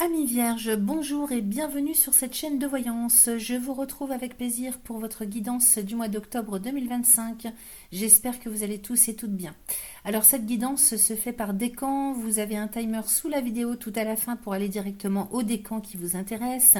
Amis vierges, bonjour et bienvenue sur cette chaîne de voyance. Je vous retrouve avec plaisir pour votre guidance du mois d'octobre 2025. J'espère que vous allez tous et toutes bien. Alors cette guidance se fait par décan. Vous avez un timer sous la vidéo tout à la fin pour aller directement au décan qui vous intéresse.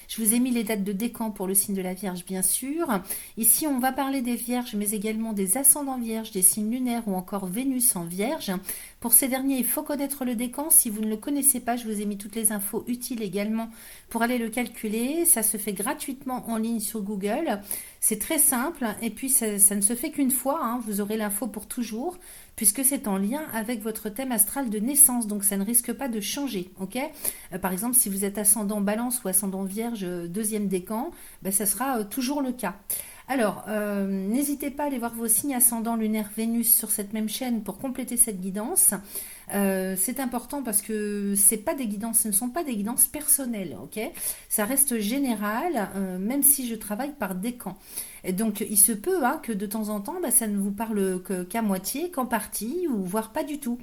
Je vous ai mis les dates de décan pour le signe de la Vierge bien sûr. Ici on va parler des vierges mais également des ascendants vierges, des signes lunaires ou encore Vénus en vierge. Pour ces derniers, il faut connaître le décan. Si vous ne le connaissez pas, je vous ai mis toutes les infos utiles également pour aller le calculer. Ça se fait gratuitement en ligne sur Google. C'est très simple et puis ça ne se fait qu'une fois. Vous aurez l'info pour toujours puisque c'est en lien avec votre thème astral de naissance. Donc ça ne risque pas de changer. Ok. Par exemple, si vous êtes ascendant balance ou ascendant vierge deuxième décan, ça sera toujours le cas. Alors, n'hésitez pas à aller voir vos signes ascendants lunaire Vénus sur cette même chaîne pour compléter cette guidance. C'est important parce que c'est pas des guidances, ce ne sont pas des guidances personnelles, ok. Ça reste général, même si je travaille par décan. Et donc, il se peut que de temps en temps, ça ne vous parle qu'à moitié, qu'en partie, ou voire pas du tout.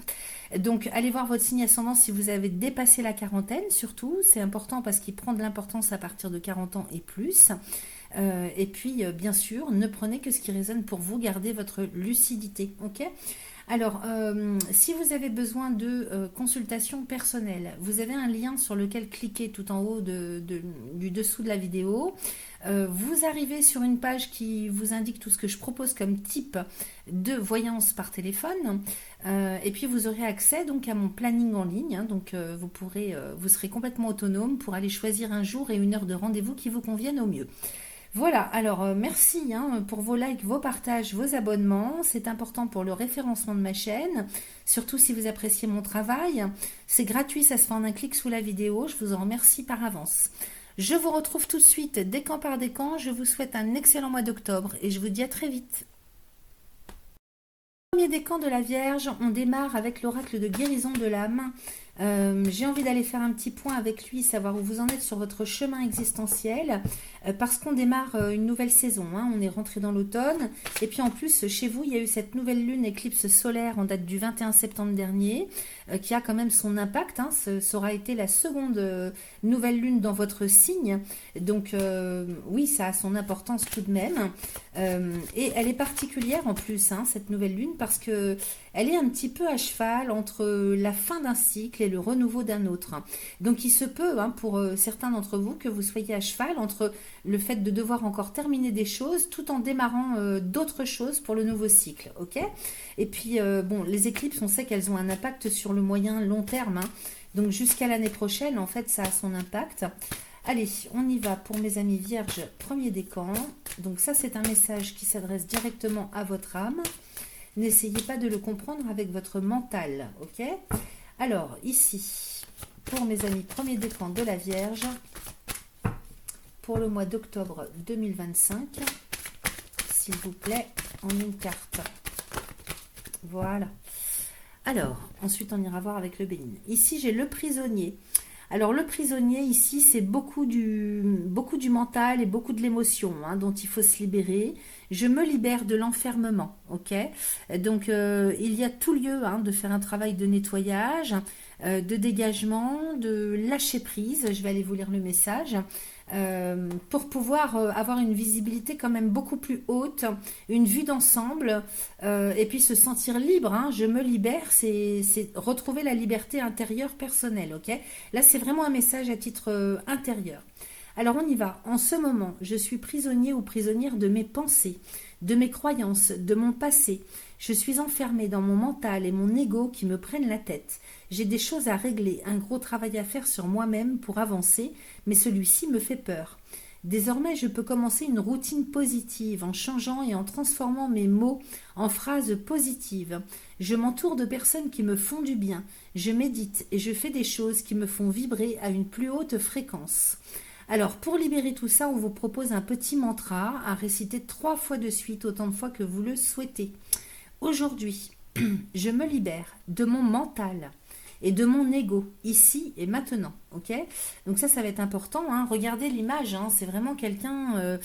Donc, allez voir votre signe ascendant si vous avez dépassé la quarantaine, surtout. C'est important parce qu'il prend de l'importance à partir de 40 ans et plus. Et puis, bien sûr, ne prenez que ce qui résonne pour vous, gardez votre lucidité, ok. Alors, si vous avez besoin de consultation personnelle, vous avez un lien sur lequel cliquer tout en haut du dessous de la vidéo. Vous arrivez sur une page qui vous indique tout ce que je propose comme type de voyance par téléphone. Et puis, vous aurez accès donc à mon planning en ligne. Donc, vous serez complètement autonome pour aller choisir un jour et une heure de rendez-vous qui vous conviennent au mieux. Voilà, alors merci pour vos likes, vos partages, vos abonnements. C'est important pour le référencement de ma chaîne, surtout si vous appréciez mon travail. C'est gratuit, ça se fait en un clic sous la vidéo. Je vous en remercie par avance. Je vous retrouve tout de suite, décan par décan. Je vous souhaite un excellent mois d'octobre et je vous dis à très vite. Premier décan de la Vierge, on démarre avec l'oracle de guérison de l'âme. J'ai envie d'aller faire un petit point avec lui, savoir où vous en êtes sur votre chemin existentiel, parce qu'on démarre une nouvelle saison, on est rentré dans l'automne, et puis en plus, chez vous, il y a eu cette nouvelle lune éclipse solaire en date du 21 septembre dernier, qui a quand même son impact, ça aura été la seconde nouvelle lune dans votre signe, donc oui, ça a son importance tout de même, et elle est particulière en plus, cette nouvelle lune, parce que elle est un petit peu à cheval entre la fin d'un cycle et le renouveau d'un autre. Donc il se peut, pour certains d'entre vous, que vous soyez à cheval entre le fait de devoir encore terminer des choses tout en démarrant d'autres choses pour le nouveau cycle. Ok. Et puis, les éclipses, on sait qu'elles ont un impact sur le moyen long terme. Donc jusqu'à l'année prochaine, en fait, ça a son impact. Allez, on y va pour mes amis vierges, premier décan. Donc ça, c'est un message qui s'adresse directement à votre âme. N'essayez pas de le comprendre avec votre mental, ok? Alors, ici, pour mes amis, premier décan de la Vierge, pour le mois d'octobre 2025, s'il vous plaît, en une carte. Voilà. Alors, ensuite, on ira voir avec le Bénin. Ici, j'ai le prisonnier. Alors, le prisonnier, ici, c'est beaucoup du mental et beaucoup de l'émotion dont il faut se libérer. Je me libère de l'enfermement, ok? Donc, il y a tout lieu de faire un travail de nettoyage, de dégagement, de lâcher prise. Je vais aller vous lire le message. Pour pouvoir avoir une visibilité quand même beaucoup plus haute, une vue d'ensemble, et puis se sentir libre. Je me libère, c'est retrouver la liberté intérieure personnelle, ok? Là, c'est vraiment un message à titre intérieur. Alors, on y va. En ce moment, je suis prisonnier ou prisonnière de mes pensées, de mes croyances, de mon passé. Je suis enfermée dans mon mental et mon ego qui me prennent la tête. J'ai des choses à régler, un gros travail à faire sur moi-même pour avancer, mais celui-ci me fait peur. Désormais, je peux commencer une routine positive en changeant et en transformant mes mots en phrases positives. Je m'entoure de personnes qui me font du bien. Je médite et je fais des choses qui me font vibrer à une plus haute fréquence. Alors, pour libérer tout ça, on vous propose un petit mantra à réciter 3 fois de suite, autant de fois que vous le souhaitez. Aujourd'hui, je me libère de mon mental et de mon ego, ici et maintenant. Ok? Donc ça va être important. Hein. Regardez l'image, hein. C'est vraiment quelqu'un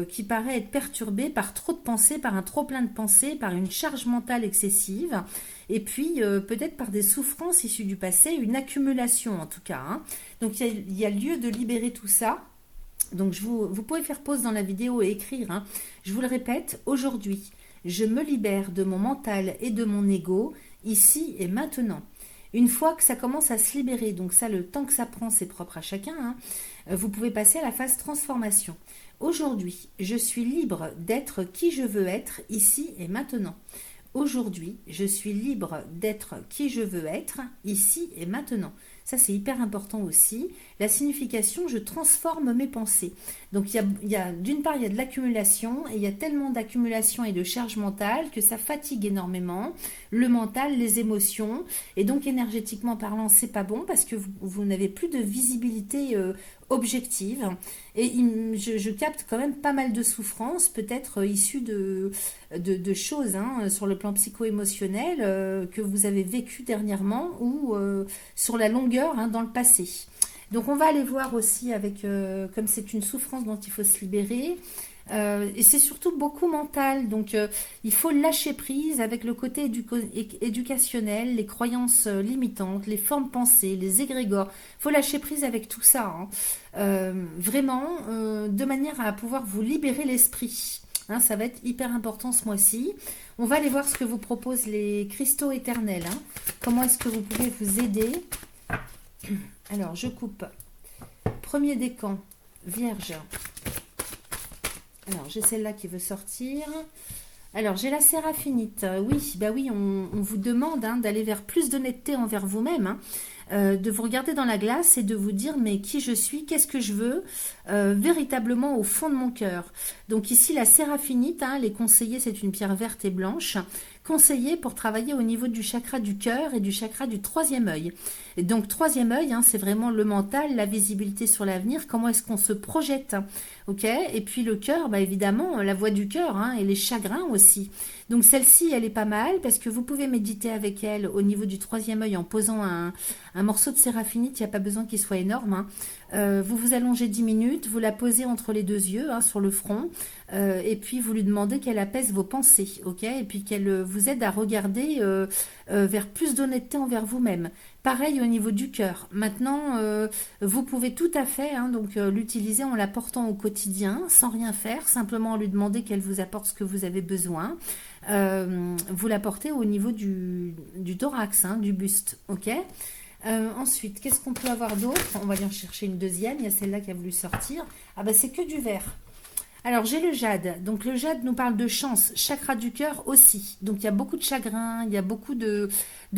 qui paraît être perturbé par trop de pensées, par un trop plein de pensées, par une charge mentale excessive, et puis peut-être par des souffrances issues du passé, une accumulation en tout cas. Hein. Donc il y a lieu de libérer tout ça. Donc vous pouvez faire pause dans la vidéo et écrire. Hein. Je vous le répète, aujourd'hui, je me libère de mon mental et de mon ego, ici et maintenant. Une fois que ça commence à se libérer, donc ça, le temps que ça prend, c'est propre à chacun, hein, vous pouvez passer à la phase transformation. Aujourd'hui, je suis libre d'être qui je veux être, ici et maintenant. Aujourd'hui, je suis libre d'être qui je veux être, ici et maintenant. Ça, c'est hyper important aussi. La signification, je transforme mes pensées. Donc, d'une part, il y a de l'accumulation, et il y a tellement d'accumulation et de charge mentale que ça fatigue énormément le mental, les émotions. Et donc, énergétiquement parlant, c'est pas bon parce que vous n'avez plus de visibilité objective. Et je capte quand même pas mal de souffrances, peut-être issues de choses hein, sur le plan psycho-émotionnel que vous avez vécu dernièrement ou sur la longueur hein, dans le passé. Donc on va aller voir aussi avec, comme c'est une souffrance dont il faut se libérer, et c'est surtout beaucoup mental, donc il faut lâcher prise avec le côté éducationnel, les croyances limitantes, les formes pensées, les égrégores, il faut lâcher prise avec tout ça, hein. Vraiment, de manière à pouvoir vous libérer l'esprit. Hein, ça va être hyper important ce mois-ci. On va aller voir ce que vous proposent les cristaux éternels. Hein. Comment est-ce que vous pouvez vous aider? Alors, je coupe. Premier décan, Vierge. Alors, j'ai celle-là qui veut sortir. Alors, j'ai la séraphinite. Oui, bah oui, on vous demande hein, d'aller vers plus d'honnêteté envers vous-même. Hein. De vous regarder dans la glace et de vous dire mais qui je suis, qu'est-ce que je veux véritablement au fond de mon cœur. Donc ici la séraphinite, hein, les conseillers, c'est une pierre verte et blanche, conseillée pour travailler au niveau du chakra du cœur et du chakra du troisième œil. Et donc troisième œil, hein, c'est vraiment le mental, la visibilité sur l'avenir, comment est-ce qu'on se projette, ok. Et puis le cœur, bah évidemment la voix du cœur hein, et les chagrins aussi. Donc celle-ci, elle est pas mal parce que vous pouvez méditer avec elle au niveau du troisième œil en posant un morceau de séraphinite, il n'y a pas besoin qu'il soit énorme. Hein. Vous vous allongez 10 minutes, vous la posez entre les deux yeux, hein, sur le front, et puis vous lui demandez qu'elle apaise vos pensées, ok, et puis qu'elle vous aide à regarder vers plus d'honnêteté envers vous-même. Pareil au niveau du cœur. Maintenant, vous pouvez tout à fait hein, donc l'utiliser en la portant au quotidien, sans rien faire, simplement lui demander qu'elle vous apporte ce que vous avez besoin. Vous la portez au niveau du thorax, hein, du buste, ok. Ensuite, qu'est-ce qu'on peut avoir d'autre? On va aller en chercher une deuxième. Il y a celle-là qui a voulu sortir. Ah bah c'est que du vert. Alors j'ai le jade. Donc le jade nous parle de chance. Chakra du cœur aussi. Donc il y a beaucoup de chagrin, il y a beaucoup de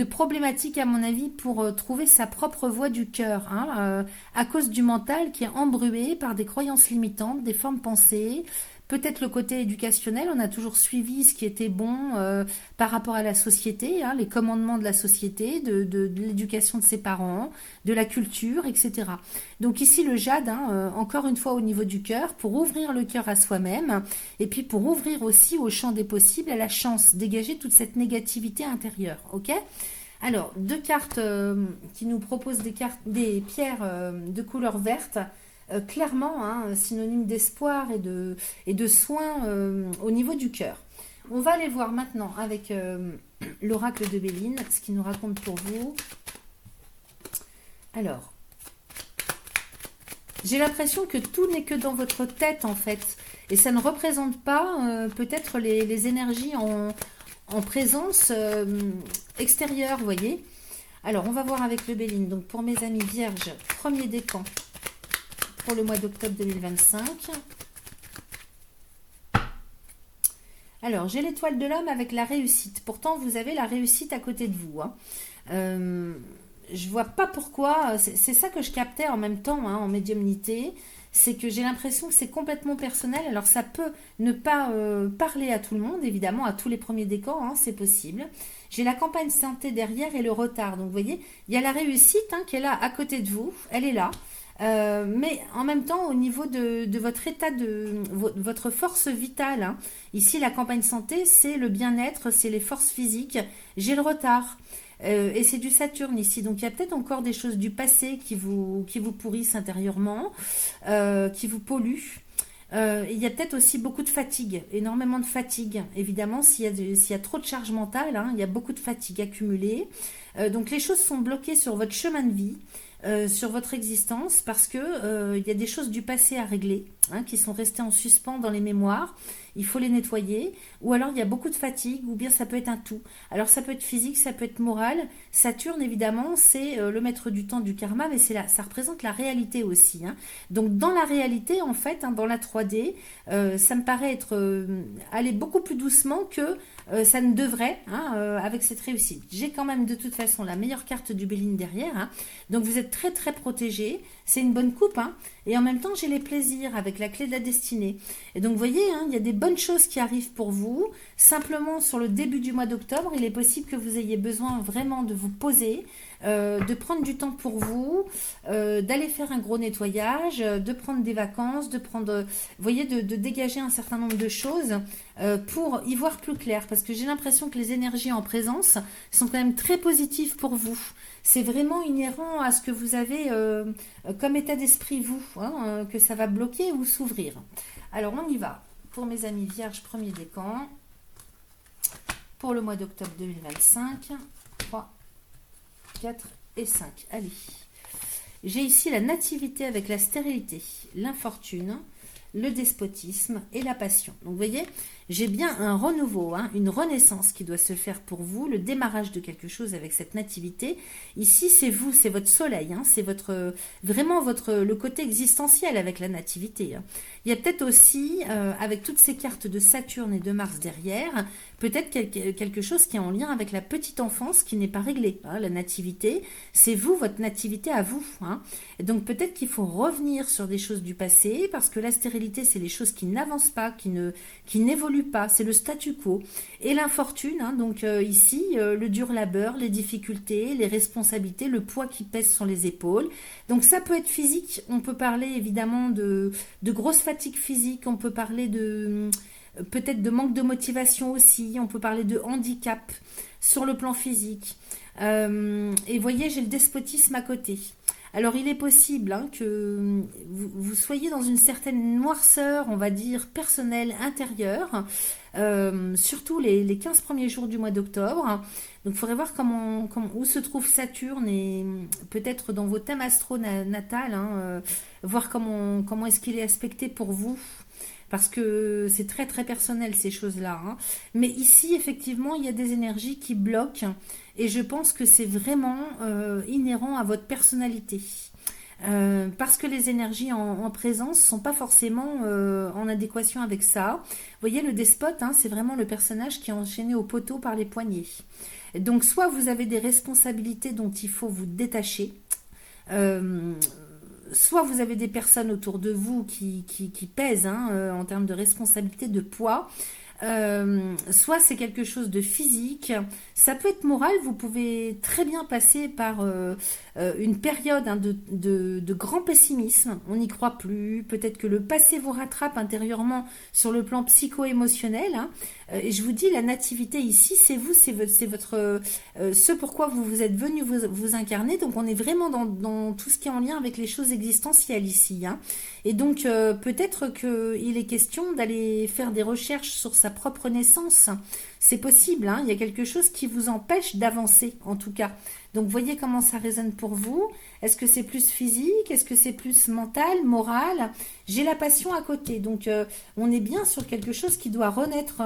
problématiques à mon avis pour trouver sa propre voie du cœur. Hein, à cause du mental qui est embrumé par des croyances limitantes, des formes pensées. Peut-être le côté éducationnel, on a toujours suivi ce qui était bon par rapport à la société, hein, les commandements de la société, de l'éducation de ses parents, de la culture, etc. Donc ici le jade, hein, encore une fois au niveau du cœur, pour ouvrir le cœur à soi-même, et puis pour ouvrir aussi au champ des possibles, à la chance, dégager toute cette négativité intérieure, ok ? Alors, deux cartes qui nous proposent des pierres de couleur verte, clairement hein, synonyme d'espoir et de soins au niveau du cœur. On va aller voir maintenant avec l'oracle de Béline, ce qu'il nous raconte pour vous. Alors, j'ai l'impression que tout n'est que dans votre tête en fait, et ça ne représente pas peut-être les énergies en présence extérieure, vous voyez. Alors, on va voir avec le Béline. Donc, pour mes amis vierges, premier décan pour le mois d'octobre 2025. Alors, j'ai l'étoile de l'homme avec la réussite. Pourtant, vous avez la réussite à côté de vous. Hein. Je vois pas pourquoi. C'est ça que je captais en même temps hein, en médiumnité. C'est que j'ai l'impression que c'est complètement personnel. Alors, ça peut ne pas parler à tout le monde, évidemment, à tous les premiers décans, hein, c'est possible. J'ai la campagne santé derrière et le retard. Donc, vous voyez, il y a la réussite hein, qui est là à côté de vous. Elle est là. Mais en même temps au niveau de votre état votre force vitale hein. Ici la campagne santé c'est le bien-être, c'est les forces physiques. J'ai le retard, Et c'est du Saturne ici. Donc il y a peut-être encore des choses du passé qui vous pourrissent intérieurement, qui vous polluent. Il y a peut-être aussi beaucoup de fatigue, énormément de fatigue. Évidemment, s'il y a trop de charge mentale, hein, il y a beaucoup de fatigue accumulée. Donc les choses sont bloquées sur votre chemin de vie, sur votre existence, parce que il y a des choses du passé à régler, hein, qui sont restées en suspens dans les mémoires. Il faut les nettoyer. Ou alors il y a beaucoup de fatigue, ou bien ça peut être un tout. Alors ça peut être physique, ça peut être moral. Saturne, évidemment, c'est le maître du temps du karma, mais ça représente la réalité aussi, hein. Donc dans la réalité, en fait, hein, dans la 3D, ça me paraît aller beaucoup plus doucement que ça ne devrait, hein, avec cette réussite. J'ai quand même de toute façon la meilleure carte du Béline derrière, hein. Donc vous êtes très très protégé. C'est une bonne coupe, hein. Et en même temps, j'ai les plaisirs avec la clé de la destinée. Et donc, vous voyez, hein, il y a des bonnes choses qui arrivent pour vous. Simplement, sur le début du mois d'octobre, il est possible que vous ayez besoin vraiment de vous poser, de prendre du temps pour vous, d'aller faire un gros nettoyage, de prendre des vacances, vous voyez, de dégager un certain nombre de choses pour y voir plus clair. Parce que j'ai l'impression que les énergies en présence sont quand même très positives pour vous. C'est vraiment inhérent à ce que vous avez comme état d'esprit, vous, hein, que ça va bloquer ou s'ouvrir. Alors, on y va. Pour mes amis vierges, premier décan. Pour le mois d'octobre 2025. 3, 4 et 5. Allez. J'ai ici la nativité avec la stérilité, l'infortune, le despotisme et la passion. Donc, vous voyez, j'ai bien un renouveau, hein, une renaissance qui doit se faire pour vous, le démarrage de quelque chose avec cette nativité. Ici, c'est vous, c'est votre soleil, hein, c'est vraiment le côté existentiel avec la nativité, hein. Il y a peut-être aussi, avec toutes ces cartes de Saturne et de Mars derrière, peut-être quelque chose qui est en lien avec la petite enfance qui n'est pas réglée, hein. La nativité, c'est vous, votre nativité à vous, hein. Et donc peut-être qu'il faut revenir sur des choses du passé, parce que la stérilité, c'est les choses qui n'avancent pas, qui n'évoluent pas, c'est le statu quo. Et l'infortune, hein, donc ici, le dur labeur, les difficultés, les responsabilités, le poids qui pèse sur les épaules. Donc ça peut être physique, on peut parler évidemment de grosses fatigues physiques, on peut parler peut-être de manque de motivation aussi, on peut parler de handicap sur le plan physique. Et voyez, j'ai le despotisme à côté. Alors, il est possible, hein, que vous soyez dans une certaine noirceur, on va dire, personnelle, intérieure, surtout les 15 premiers jours du mois d'octobre. Donc, il faudrait voir où se trouve Saturne et peut-être dans vos thèmes astro natals, hein, voir comment est-ce qu'il est aspecté pour vous. Parce que c'est très très personnel ces choses-là, hein. Mais ici, effectivement, il y a des énergies qui bloquent et je pense que c'est vraiment inhérent à votre personnalité. Parce que les énergies en présence ne sont pas forcément en adéquation avec ça. Vous voyez, le despote, hein, c'est vraiment le personnage qui est enchaîné au poteau par les poignets. Donc, soit vous avez des responsabilités dont il faut vous détacher, soit vous avez des personnes autour de vous qui pèsent, hein, en termes de responsabilité, de poids, soit c'est quelque chose de physique, ça peut être moral, vous pouvez très bien passer par une période, hein, de grand pessimisme, on n'y croit plus, peut-être que le passé vous rattrape intérieurement sur le plan psycho-émotionnel, hein. Et je vous dis, la nativité ici, c'est vous, c'est votre ce pourquoi vous êtes venu vous incarner, donc on est vraiment dans tout ce qui est en lien avec les choses existentielles ici, hein. Et donc peut-être qu'il est question d'aller faire des recherches sur sa propre naissance. C'est possible, hein, il y a quelque chose qui vous empêche d'avancer, en tout cas. Donc, voyez comment ça résonne pour vous. Est-ce que c'est plus physique? Est-ce que c'est plus mental, moral? J'ai la passion à côté. Donc, on est bien sur quelque chose qui doit renaître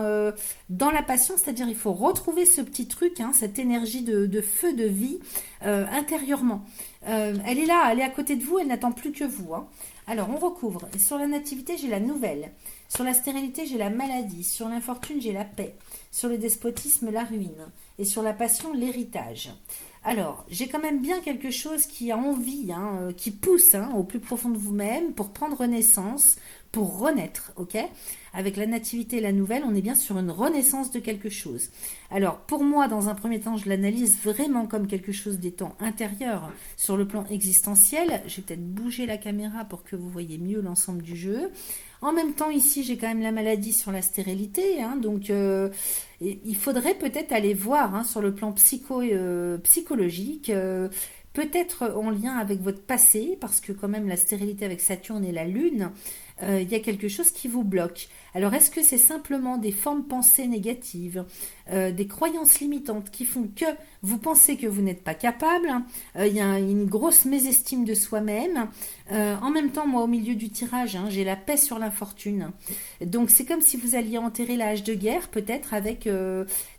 dans la passion. C'est-à-dire, il faut retrouver ce petit truc, hein, cette énergie de feu, de vie, intérieurement. Elle est là, elle est à côté de vous, elle n'attend plus que vous, hein. Alors, on recouvre. Et sur la nativité, j'ai la nouvelle. Sur la stérilité, j'ai la maladie. Sur l'infortune, j'ai la paix. Sur le despotisme, la ruine. Et sur la passion, l'héritage. Alors, j'ai quand même bien quelque chose qui a envie, hein, qui pousse, hein, au plus profond de vous-même pour prendre naissance, pour renaître, ok? Avec la nativité et la nouvelle, on est bien sur une renaissance de quelque chose. Alors, pour moi, dans un premier temps, je l'analyse vraiment comme quelque chose d'étant intérieur sur le plan existentiel. Je vais peut-être bouger la caméra pour que vous voyez mieux l'ensemble du jeu. En même temps, ici, j'ai quand même la maladie sur la stérilité, hein, donc il faudrait peut-être aller voir hein, sur le plan psychologique, peut-être en lien avec votre passé, parce que quand même la stérilité avec Saturne et la Lune, il y a quelque chose qui vous bloque. Alors, est-ce que c'est simplement des formes pensées négatives, des croyances limitantes qui font que vous pensez que vous n'êtes pas capable, il y a une grosse mésestime de soi-même. En même temps, moi, au milieu du tirage, hein, j'ai la paix sur l'infortune. Donc, c'est comme si vous alliez enterrer la hache de guerre, peut-être avec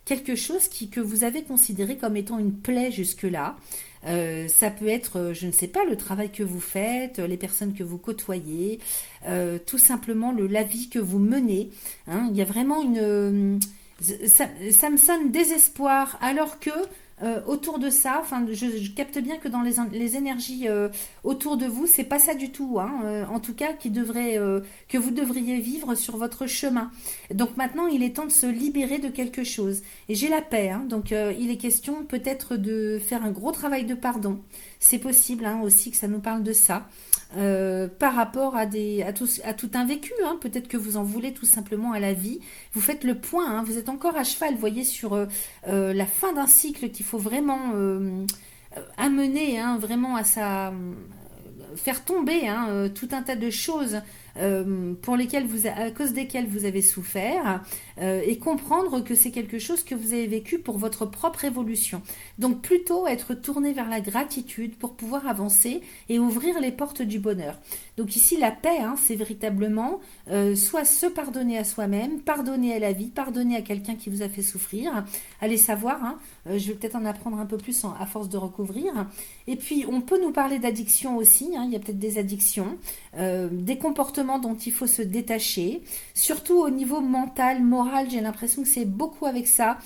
quelque chose que vous avez considéré comme étant une plaie jusque-là. Ça peut être, je ne sais pas, le travail que vous faites, les personnes que vous côtoyez, tout simplement la vie que vous menez. Hein. Il y a vraiment ça me sonne désespoir, alors que autour de ça, enfin, je capte bien que dans les énergies autour de vous, c'est pas ça du tout, hein, en tout cas, que vous devriez vivre sur votre chemin. Donc maintenant, il est temps de se libérer de quelque chose. Et j'ai la paix, hein, donc il est question peut-être de faire un gros travail de pardon. C'est possible hein, aussi que ça nous parle de ça. Par rapport à tout un vécu, hein. Peut-être que vous en voulez tout simplement à la vie. Vous faites le point, hein. Vous êtes encore à cheval, vous voyez, sur la fin d'un cycle qu'il faut vraiment amener, hein, vraiment faire tomber hein, tout un tas de choses à cause desquelles vous avez souffert, et comprendre que c'est quelque chose que vous avez vécu pour votre propre évolution. Donc plutôt être tourné vers la gratitude pour pouvoir avancer et ouvrir les portes du bonheur. Donc ici la paix, hein, c'est véritablement soit se pardonner à soi-même, pardonner à la vie, pardonner à quelqu'un qui vous a fait souffrir. Allez savoir, hein, je vais peut-être en apprendre un peu plus à force de recouvrir. Et puis on peut nous parler d'addiction aussi, hein, il y a peut-être des addictions, des comportements dont il faut se détacher, surtout au niveau mental, moral, j'ai l'impression que c'est beaucoup avec ça,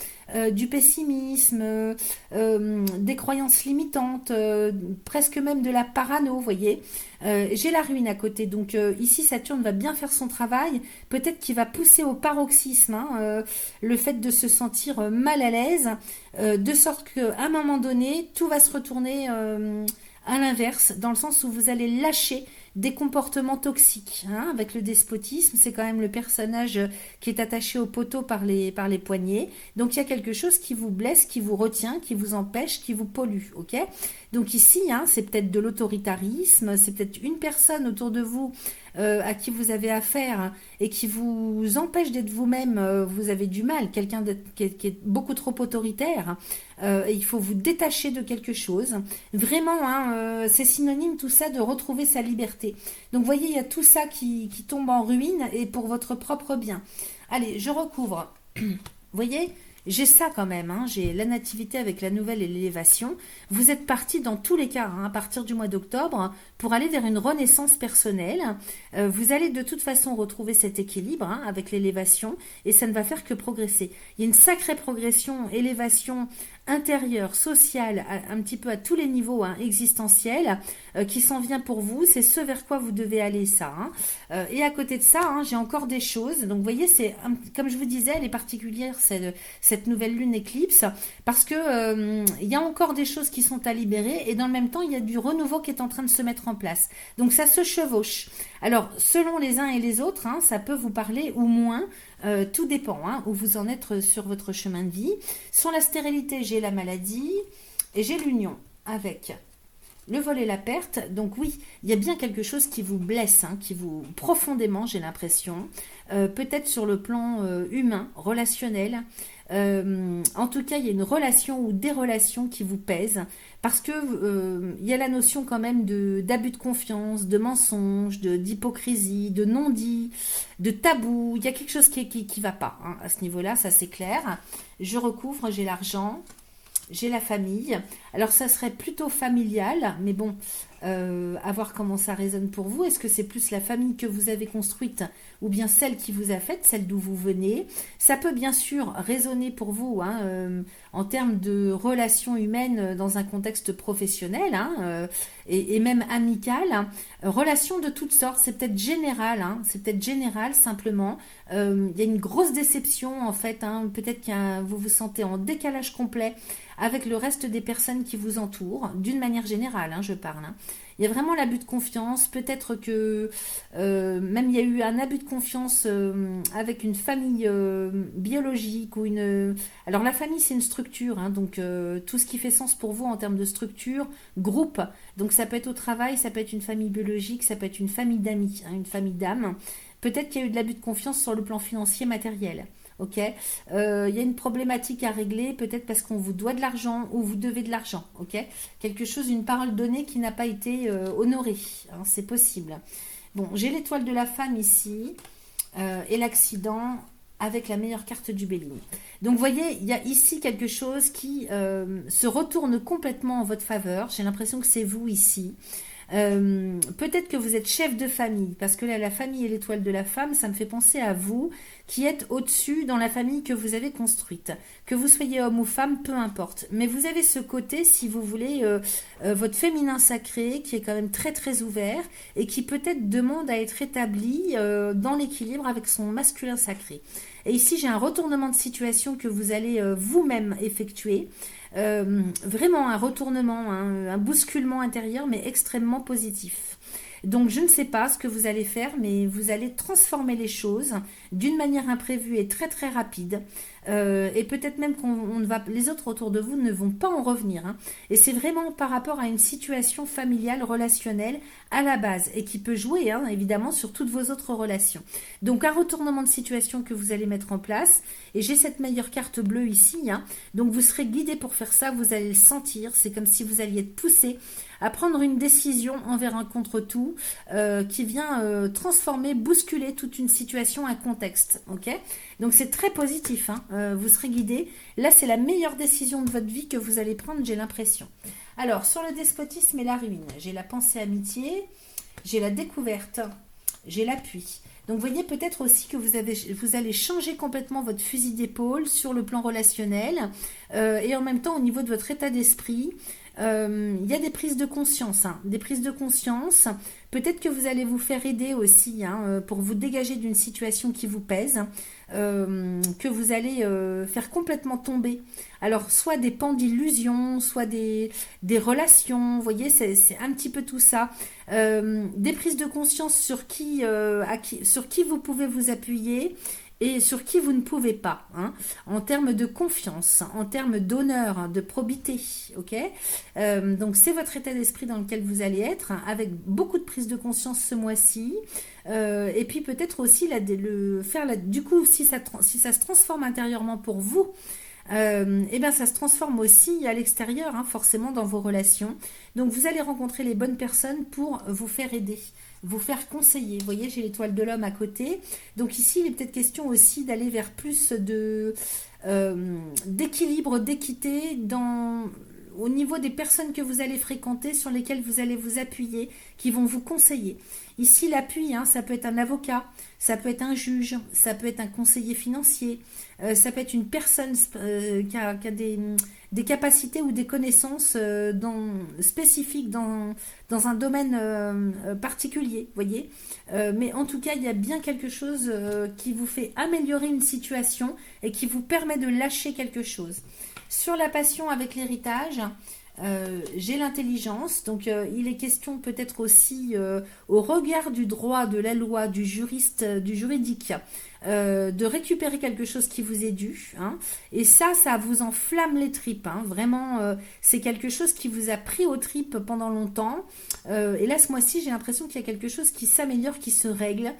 du pessimisme, des croyances limitantes, presque même de la parano, vous voyez. J'ai la ruine à côté, donc ici Saturne va bien faire son travail, peut-être qu'il va pousser au paroxysme hein, le fait de se sentir mal à l'aise, de sorte qu'à un moment donné, tout va se retourner à l'inverse, dans le sens où vous allez lâcher des comportements toxiques, hein, avec le despotisme, c'est quand même le personnage qui est attaché au poteau par les poignets, donc il y a quelque chose qui vous blesse, qui vous retient, qui vous empêche, qui vous pollue, ok? Donc ici, hein, c'est peut-être de l'autoritarisme, c'est peut-être une personne autour de vous à qui vous avez affaire et qui vous empêche d'être vous-même, vous avez du mal, quelqu'un qui est beaucoup trop autoritaire, et il faut vous détacher de quelque chose. Vraiment, hein, c'est synonyme tout ça de retrouver sa liberté. Donc vous voyez, il y a tout ça qui tombe en ruine et pour votre propre bien. Allez, je recouvre. Vous voyez, j'ai ça quand même, hein. J'ai la nativité avec la nouvelle et l'élévation. Vous êtes parti dans tous les cas, hein, à partir du mois d'octobre, pour aller vers une renaissance personnelle. Vous allez de toute façon retrouver cet équilibre hein, avec l'élévation, et ça ne va faire que progresser. Il y a une sacrée progression, élévation intérieure, sociale, un petit peu à tous les niveaux hein, existentiels, qui s'en vient pour vous. C'est ce vers quoi vous devez aller, ça. Hein. Et à côté de ça, hein, j'ai encore des choses. Donc vous voyez, comme je vous disais, elle est particulière, cette nouvelle lune éclipse, parce que il y a encore des choses qui sont à libérer, et dans le même temps, il y a du renouveau qui est en train de se mettre en place. Donc ça se chevauche. Alors, selon les uns et les autres, hein, ça peut vous parler ou moins, tout dépend hein, où vous en êtes sur votre chemin de vie. Sur la stérilité, j'ai la maladie et j'ai l'union avec le vol et la perte. Donc oui, il y a bien quelque chose qui vous blesse, hein, qui vous profondément, j'ai l'impression, peut-être sur le plan humain, relationnel. En tout cas, il y a une relation ou des relations qui vous pèsent, parce que il y a la notion quand même d'abus de confiance, de mensonge, d'hypocrisie, de non-dit, de tabou. Il y a quelque chose qui va pas hein, à ce niveau-là, ça c'est clair. Je recouvre, j'ai l'argent, j'ai la famille. Alors ça serait plutôt familial, mais bon, à voir comment ça résonne pour vous. Est-ce que c'est plus la famille que vous avez construite ou bien celle qui vous a faite, celle d'où vous venez? Ça peut bien sûr résonner pour vous hein, en termes de relations humaines dans un contexte professionnel hein, et même amical. Hein. Relations de toutes sortes, c'est peut-être général, hein, c'est peut-être général simplement. Il y a une grosse déception en fait, hein, peut-être que vous vous sentez en décalage complet avec le reste des personnes qui vous entourent, d'une manière générale, hein, je parle. Hein. Il y a vraiment l'abus de confiance, peut-être que même il y a eu un abus de confiance avec une famille biologique ou une... Alors la famille c'est une structure, hein, donc tout ce qui fait sens pour vous en termes de structure, groupe, donc ça peut être au travail, ça peut être une famille biologique, ça peut être une famille d'amis, hein, une famille d'âmes. Peut-être qu'il y a eu de l'abus de confiance sur le plan financier matériel. Ok, y a une problématique à régler, peut-être parce qu'on vous doit de l'argent ou vous devez de l'argent. Ok, quelque chose, une parole donnée qui n'a pas été honorée. Hein, c'est possible. Bon, j'ai l'étoile de la femme ici et l'accident avec la meilleure carte du Bélier. Donc, vous voyez, il y a ici quelque chose qui se retourne complètement en votre faveur. J'ai l'impression que c'est vous ici. Peut-être que vous êtes chef de famille, parce que là, la famille et l'étoile de la femme, ça me fait penser à vous, qui êtes au-dessus dans la famille que vous avez construite. Que vous soyez homme ou femme, peu importe. Mais vous avez ce côté, si vous voulez, votre féminin sacré, qui est quand même très très ouvert, et qui peut-être demande à être établi dans l'équilibre avec son masculin sacré. Et ici, j'ai un retournement de situation que vous allez vous-même effectuer. Vraiment un retournement, hein, un bousculement intérieur, mais extrêmement positif. Donc je ne sais pas ce que vous allez faire, mais vous allez transformer les choses d'une manière imprévue et très très rapide. Et peut-être même les autres autour de vous ne vont pas en revenir. Hein. Et c'est vraiment par rapport à une situation familiale, relationnelle à la base et qui peut jouer hein, évidemment sur toutes vos autres relations. Donc un retournement de situation que vous allez mettre en place. Et j'ai cette meilleure carte bleue ici. Hein. Donc vous serez guidé pour faire ça, vous allez le sentir. C'est comme si vous alliez être poussé à prendre une décision envers un contre-tout qui vient transformer, bousculer toute une situation, un contexte. Ok ? Donc c'est très positif, hein, vous serez guidé. Là, c'est la meilleure décision de votre vie que vous allez prendre, j'ai l'impression. Alors, sur le despotisme et la ruine, j'ai la pensée amitié, j'ai la découverte, j'ai l'appui. Donc, vous voyez peut-être aussi que vous allez changer complètement votre fusil d'épaule sur le plan relationnel et en même temps au niveau de votre état d'esprit. Il y a des prises de conscience, hein, des prises de conscience. Peut-être que vous allez vous faire aider aussi hein, pour vous dégager d'une situation qui vous pèse, que vous allez faire complètement tomber. Alors, soit des pans d'illusions, soit des relations, vous voyez, c'est un petit peu tout ça. Des prises de conscience sur qui vous pouvez vous appuyer et sur qui vous ne pouvez pas, hein, en termes de confiance, en termes d'honneur, de probité, ok. Donc c'est votre état d'esprit dans lequel vous allez être, hein, avec beaucoup de prise de conscience ce mois-ci, et puis peut-être aussi du coup si ça se transforme intérieurement pour vous, et bien ça se transforme aussi à l'extérieur, hein, forcément dans vos relations. Donc vous allez rencontrer les bonnes personnes pour vous faire aider, vous faire conseiller. Vous voyez, j'ai l'étoile de l'homme à côté. Donc ici, il est peut-être question aussi d'aller vers plus d'équilibre, d'équité au niveau des personnes que vous allez fréquenter, sur lesquelles vous allez vous appuyer, qui vont vous conseiller. Ici, l'appui, hein, ça peut être un avocat, ça peut être un juge, ça peut être un conseiller financier, ça peut être une personne qui a des capacités ou des connaissances spécifiques dans un domaine particulier, voyez. Mais en tout cas, il y a bien quelque chose qui vous fait améliorer une situation et qui vous permet de lâcher quelque chose. Sur la passion avec l'héritage, j'ai l'intelligence, donc il est question peut-être aussi au regard du droit, de la loi, du juriste, du juridique, de récupérer quelque chose qui vous est dû, hein, et ça vous enflamme les tripes, hein, vraiment, c'est quelque chose qui vous a pris aux tripes pendant longtemps, et là ce mois-ci j'ai l'impression qu'il y a quelque chose qui s'améliore, qui se règle.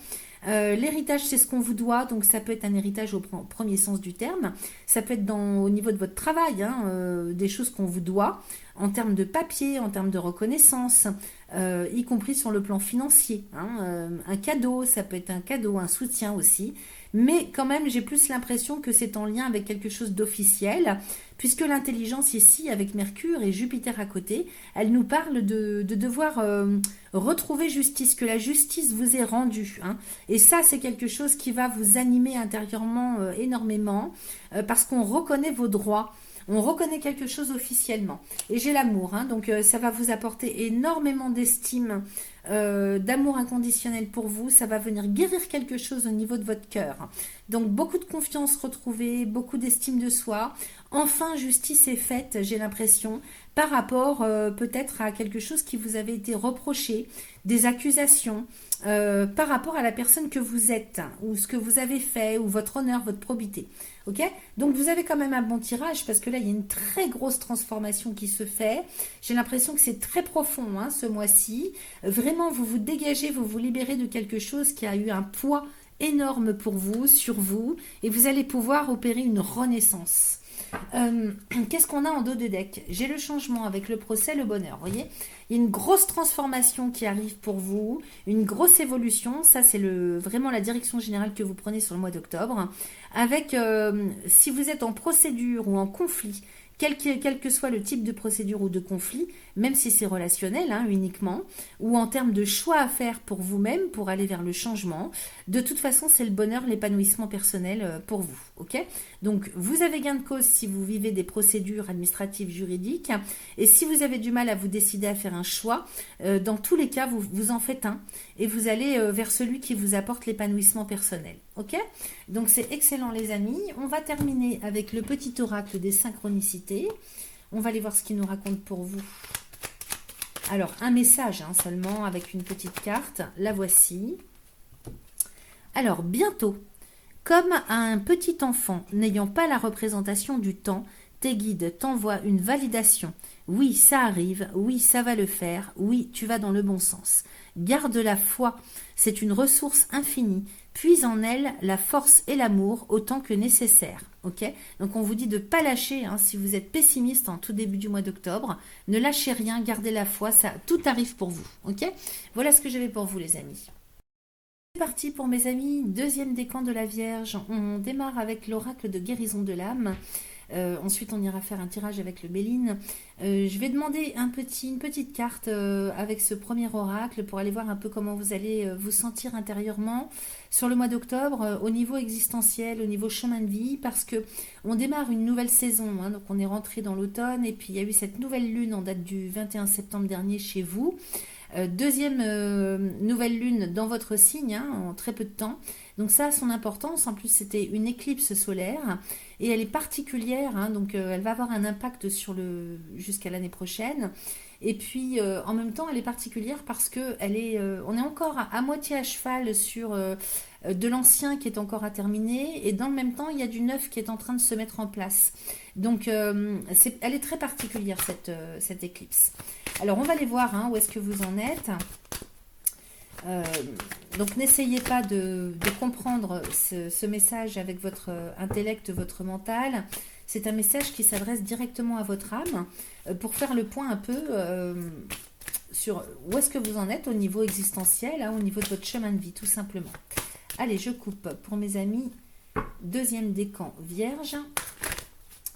L'héritage, c'est ce qu'on vous doit, donc ça peut être un héritage au premier sens du terme, ça peut être au niveau de votre travail, hein, des choses qu'on vous doit, en termes de papier, en termes de reconnaissance, y compris sur le plan financier, hein. Un cadeau, ça peut être un cadeau, un soutien aussi. Mais quand même, j'ai plus l'impression que c'est en lien avec quelque chose d'officiel, puisque l'intelligence ici, avec Mercure et Jupiter à côté, elle nous parle de devoir retrouver justice, que la justice vous est rendue, hein. Et ça, c'est quelque chose qui va vous animer intérieurement énormément, parce qu'on reconnaît vos droits. On reconnaît quelque chose officiellement. Et j'ai l'amour, hein, donc ça va vous apporter énormément d'estime, d'amour inconditionnel pour vous. Ça va venir guérir quelque chose au niveau de votre cœur. Donc beaucoup de confiance retrouvée, beaucoup d'estime de soi. Enfin, justice est faite, j'ai l'impression, par rapport peut-être à quelque chose qui vous avait été reproché, des accusations, par rapport à la personne que vous êtes, ou ce que vous avez fait, ou votre honneur, votre probité. Ok? Donc vous avez quand même un bon tirage, parce que là, il y a une très grosse transformation qui se fait. J'ai l'impression que c'est très profond, hein, ce mois-ci. Vraiment, vous vous dégagez, vous vous libérez de quelque chose qui a eu un poids énorme pour vous, sur vous, et vous allez pouvoir opérer une renaissance. Qu'est-ce qu'on a en dos de deck? J'ai le changement avec le procès, le bonheur. Vous voyez, il y a une grosse transformation qui arrive pour vous, une grosse évolution. Ça, c'est vraiment la direction générale que vous prenez sur le mois d'octobre. Avec, si vous êtes en procédure ou en conflit, quel que soit le type de procédure ou de conflit, même si c'est relationnel, hein, uniquement, ou en termes de choix à faire pour vous-même, pour aller vers le changement, de toute façon, c'est le bonheur, l'épanouissement personnel pour vous. Ok? Donc, vous avez gain de cause si vous vivez des procédures administratives, juridiques, et si vous avez du mal à vous décider à faire un choix, dans tous les cas, vous en faites un, et vous allez vers celui qui vous apporte l'épanouissement personnel. Ok? Donc, c'est excellent, les amis. On va terminer avec le petit oracle des synchronicités. On va aller voir ce qu'il nous raconte pour vous. Alors, un message, hein, seulement, avec une petite carte. La voici. Alors, bientôt, comme à un petit enfant n'ayant pas la représentation du temps, tes guides t'envoient une validation. Oui, ça arrive. Oui, ça va le faire. Oui, tu vas dans le bon sens. Garde la foi. C'est une ressource infinie. Puise en elle la force et l'amour autant que nécessaire. Ok? Donc on vous dit de ne pas lâcher, hein, si vous êtes pessimiste en tout début du mois d'octobre. Ne lâchez rien, gardez la foi, ça, tout arrive pour vous. Ok? Voilà ce que j'avais pour vous, les amis. C'est parti pour mes amis, deuxième décan de la Vierge. On démarre avec l'oracle de guérison de l'âme. Ensuite, on ira faire un tirage avec le Béline. Je vais demander une petite carte avec ce premier oracle pour aller voir un peu comment vous allez vous sentir intérieurement sur le mois d'octobre au niveau existentiel, au niveau chemin de vie, parce que on démarre une nouvelle saison, hein, donc on est rentré dans l'automne et puis il y a eu cette nouvelle lune en date du 21 septembre dernier chez vous. Deuxième nouvelle lune dans votre signe, hein, en très peu de temps. Donc ça a son importance. En plus, c'était une éclipse solaire et elle est particulière, hein, donc elle va avoir un impact jusqu'à l'année prochaine. Et puis en même temps, elle est particulière parce que on est encore à moitié à cheval sur de l'ancien qui est encore à terminer et dans le même temps, il y a du neuf qui est en train de se mettre en place. Donc elle est très particulière cette éclipse. Alors on va aller voir, hein, où est-ce que vous en êtes. Donc n'essayez pas de comprendre ce message avec votre intellect, votre mental. C'est un message qui s'adresse directement à votre âme pour faire le point un peu sur où est-ce que vous en êtes au niveau existentiel, hein, au niveau de votre chemin de vie, tout simplement. Allez, je coupe pour mes amis. Deuxième décan Vierge.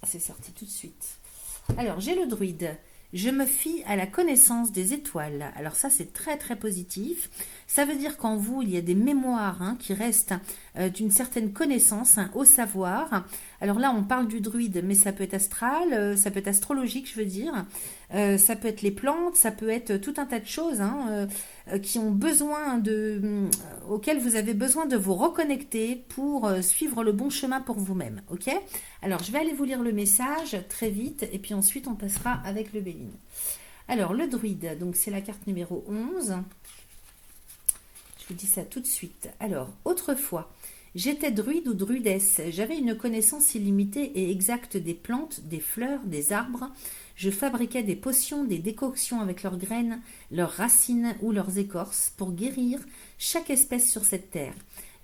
C'est sorti tout de suite. Alors, j'ai le druide. Je me fie à la connaissance des étoiles. Alors ça, c'est très très positif. Ça veut dire qu'en vous, il y a des mémoires, hein, qui restent d'une certaine connaissance, un haut savoir. Alors là, on parle du druide, mais ça peut être astral, ça peut être astrologique, je veux dire. Ça peut être les plantes, ça peut être tout un tas de choses, hein, qui ont besoin auxquelles vous avez besoin de vous reconnecter pour suivre le bon chemin pour vous-même. Ok? Alors, je vais aller vous lire le message très vite et puis ensuite, on passera avec le Béline. Alors, le druide, donc c'est la carte numéro 11. Je vous dis ça tout de suite. Alors, autrefois, j'étais druide ou druidesse. J'avais une connaissance illimitée et exacte des plantes, des fleurs, des arbres. Je fabriquais des potions, des décoctions avec leurs graines, leurs racines ou leurs écorces pour guérir chaque espèce sur cette terre.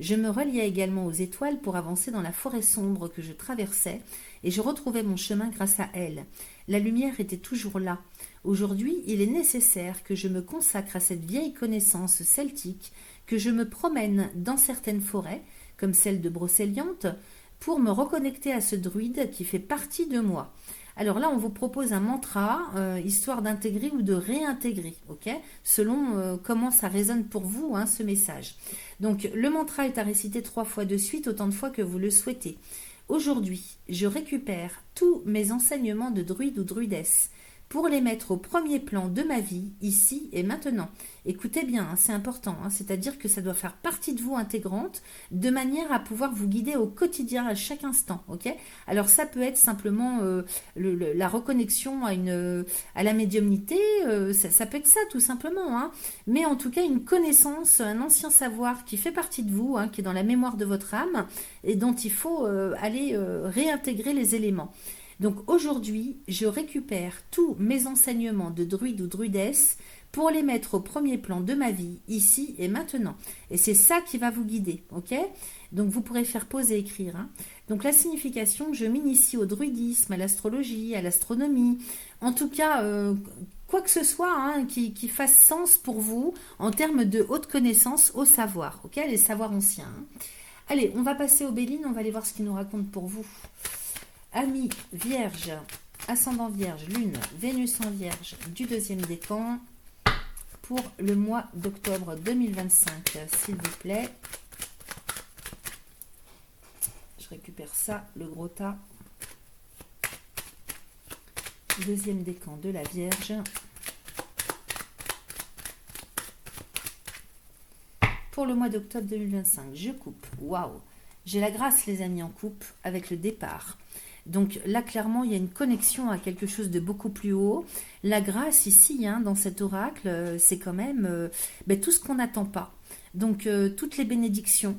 Je me reliais également aux étoiles pour avancer dans la forêt sombre que je traversais et je retrouvais mon chemin grâce à elle. La lumière était toujours là. Aujourd'hui, il est nécessaire que je me consacre à cette vieille connaissance celtique, que je me promène dans certaines forêts, comme celle de Brocéliande, pour me reconnecter à ce druide qui fait partie de moi. Alors là, on vous propose un mantra, histoire d'intégrer ou de réintégrer, ok, selon comment ça résonne pour vous, hein, ce message. Donc, le mantra est à réciter 3 fois de suite, autant de fois que vous le souhaitez. Aujourd'hui, je récupère tous mes enseignements de druide ou druidesse pour les mettre au premier plan de ma vie, ici et maintenant. Écoutez bien, hein, c'est important, hein, c'est-à-dire que ça doit faire partie de vous intégrante, de manière à pouvoir vous guider au quotidien, à chaque instant, ok? Alors ça peut être simplement la reconnexion à la médiumnité, ça peut être ça tout simplement, hein, mais en tout cas une connaissance, un ancien savoir qui fait partie de vous, hein, qui est dans la mémoire de votre âme, et dont il faut aller réintégrer les éléments. Donc aujourd'hui, je récupère tous mes enseignements de druide ou druidesse pour les mettre au premier plan de ma vie, ici et maintenant. Et c'est ça qui va vous guider, ok? Donc vous pourrez faire pause et écrire, hein. Donc la signification, je m'initie au druidisme, à l'astrologie, à l'astronomie, en tout cas, quoi que ce soit, hein, qui fasse sens pour vous en termes de haute connaissance au savoir, ok? Les savoirs anciens, hein. Allez, on va passer aux Béline, on va aller voir ce qu'il nous raconte pour vous. Amis Vierge, ascendant Vierge, Lune, Vénus en Vierge, du 2e décan, pour le mois d'octobre 2025, s'il vous plaît. Je récupère ça, le gros tas. 2e décan de la Vierge. Pour le mois d'octobre 2025, je coupe. Waouh! J'ai la grâce, les amis, en coupe, avec le départ. Donc là, clairement, il y a une connexion à quelque chose de beaucoup plus haut. La grâce ici, hein, dans cet oracle, c'est quand même tout ce qu'on n'attend pas. Donc toutes les bénédictions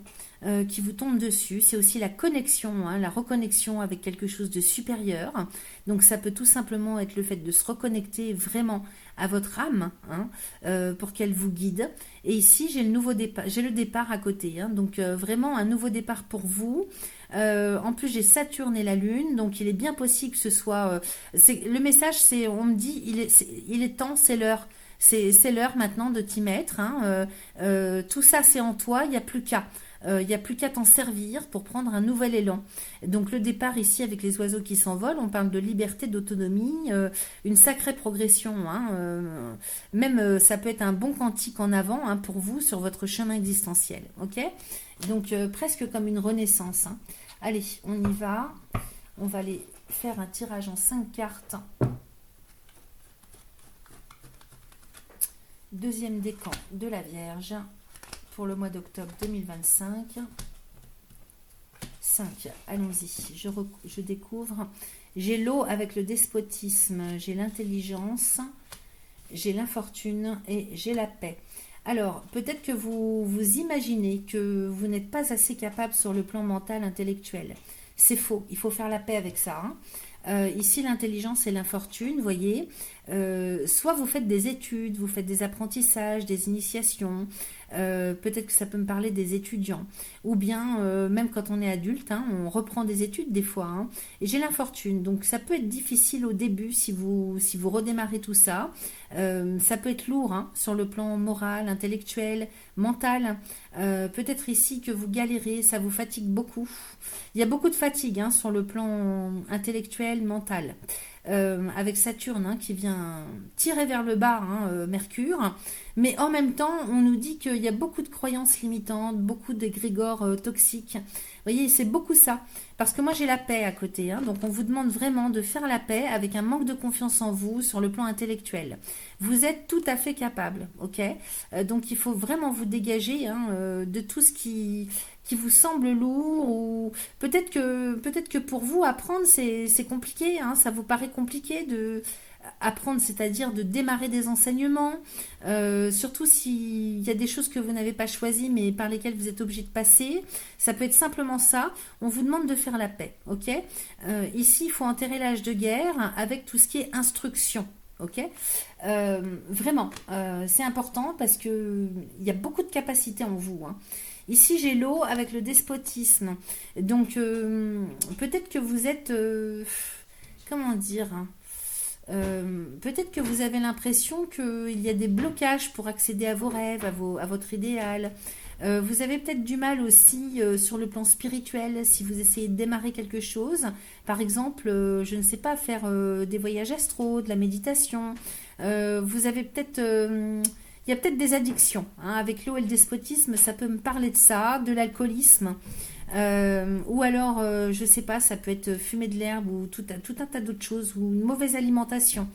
qui vous tombent dessus, c'est aussi la connexion, hein, la reconnexion avec quelque chose de supérieur. Donc ça peut tout simplement être le fait de se reconnecter vraiment à votre âme, hein, pour qu'elle vous guide. Et ici, j'ai le départ à côté, hein, donc vraiment un nouveau départ pour vous. En plus, j'ai Saturne et la Lune, donc il est bien possible que ce soit... le message, c'est, on me dit, il est temps, c'est l'heure. C'est l'heure maintenant de t'y mettre, hein. Tout ça, c'est en toi, il n'y a plus qu'à. Il n'y a plus qu'à t'en servir pour prendre un nouvel élan. Donc le départ ici avec les oiseaux qui s'envolent, on parle de liberté, d'autonomie, une sacrée progression, hein, même ça peut être un bon quantique en avant, hein, pour vous sur votre chemin existentiel, ok? Donc presque comme une renaissance, hein. Allez, on y va. On va aller faire un tirage en 5 cartes. 2e décan de la Vierge pour le mois d'octobre 2025. 5, allons-y, je découvre. J'ai l'eau avec le despotisme, j'ai l'intelligence, j'ai l'infortune et j'ai la paix. Alors, peut-être que vous imaginez que vous n'êtes pas assez capable sur le plan mental, intellectuel. C'est faux, il faut faire la paix avec ça, hein. Ici, l'intelligence et l'infortune, vous voyez, soit vous faites des études, vous faites des apprentissages, des initiations, peut-être que ça peut me parler des étudiants, ou bien même quand on est adulte, hein, on reprend des études des fois, hein, et j'ai l'infortune, donc ça peut être difficile au début si vous redémarrez tout ça, ça peut être lourd, hein, sur le plan moral, intellectuel, mental, peut-être ici que vous galérez, ça vous fatigue beaucoup, il y a beaucoup de fatigue, hein, sur le plan intellectuel, mental, avec Saturne, hein, qui vient tirer vers le bas, hein, Mercure, mais en même temps on nous dit qu'il y a beaucoup de croyances limitantes, beaucoup d'égrégores toxiques, vous voyez, c'est beaucoup ça, parce que moi j'ai la paix à côté, hein, donc on vous demande vraiment de faire la paix avec un manque de confiance en vous sur le plan intellectuel. Vous êtes tout à fait capable, ok, donc il faut vraiment vous dégager, hein, de tout ce qui vous semble lourd, ou peut-être que pour vous apprendre c'est compliqué, hein, ça vous paraît compliqué de apprendre, c'est-à-dire de démarrer des enseignements, surtout s'il y a des choses que vous n'avez pas choisies mais par lesquelles vous êtes obligé de passer, ça peut être simplement ça, on vous demande de faire la paix, ok, ici il faut enterrer l'âge de guerre avec tout ce qui est instruction, Ok. Vraiment, c'est important parce que il y a beaucoup de capacités en vous, hein. Ici, j'ai l'eau avec le despotisme. Donc, peut-être que vous êtes, comment dire, hein, peut-être que vous avez l'impression qu'il y a des blocages pour accéder à vos rêves, à votre idéal. Vous avez peut-être du mal aussi sur le plan spirituel si vous essayez de démarrer quelque chose. Par exemple, je ne sais pas, faire des voyages astraux, de la méditation. Vous avez peut-être... il y a peut-être des addictions, hein. Avec l'eau et le despotisme, ça peut me parler de ça, de l'alcoolisme. Ou alors, je sais pas, ça peut être fumer de l'herbe ou tout un tas d'autres choses, ou une mauvaise alimentation.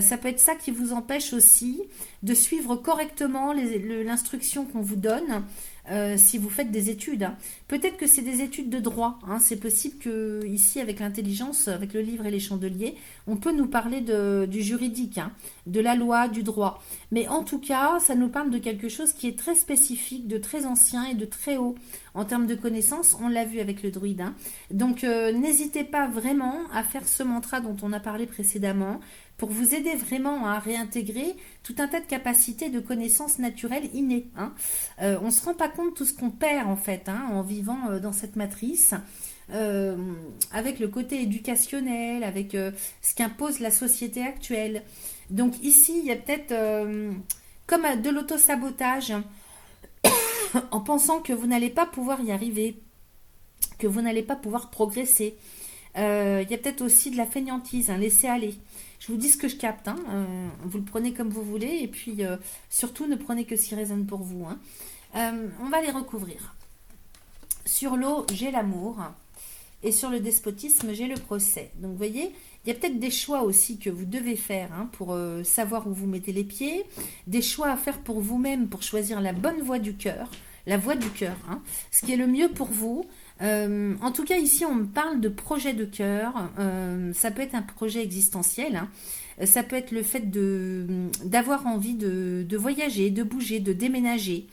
Ça peut être ça qui vous empêche aussi de suivre correctement l'instruction qu'on vous donne si vous faites des études, hein. Peut-être que c'est des études de droit, hein. C'est possible que ici, avec l'intelligence, avec le livre et les chandeliers, on peut nous parler du juridique, hein, de la loi, du droit. Mais en tout cas, ça nous parle de quelque chose qui est très spécifique, de très ancien et de très haut en termes de connaissances. On l'a vu avec le druide, hein. Donc, n'hésitez pas vraiment à faire ce mantra dont on a parlé précédemment pour vous aider vraiment à réintégrer tout un tas de capacités de connaissances naturelles innées, hein. On ne se rend pas compte de tout ce qu'on perd en fait, hein, en vivant dans cette matrice. euh, Avec le côté éducationnel, avec ce qu'impose la société actuelle. Donc ici, il y a peut-être comme de l'autosabotage en pensant que vous n'allez pas pouvoir y arriver, que vous n'allez pas pouvoir progresser. Il y a peut-être aussi de la fainéantise, un laisser aller. Je vous dis ce que je capte, hein, vous le prenez comme vous voulez, et puis surtout ne prenez que ce qui résonne pour vous, hein. On va les recouvrir. Sur l'eau, j'ai l'amour, et sur le despotisme, j'ai le procès. Donc vous voyez, il y a peut-être des choix aussi que vous devez faire, hein, pour savoir où vous mettez les pieds, des choix à faire pour vous-même, pour choisir la bonne voie du cœur, la voie du cœur, hein, ce qui est le mieux pour vous. En tout cas, ici, on me parle de projet de cœur. Ça peut être un projet existentiel, hein. Ça peut être le fait d'avoir envie de voyager, de bouger, de déménager.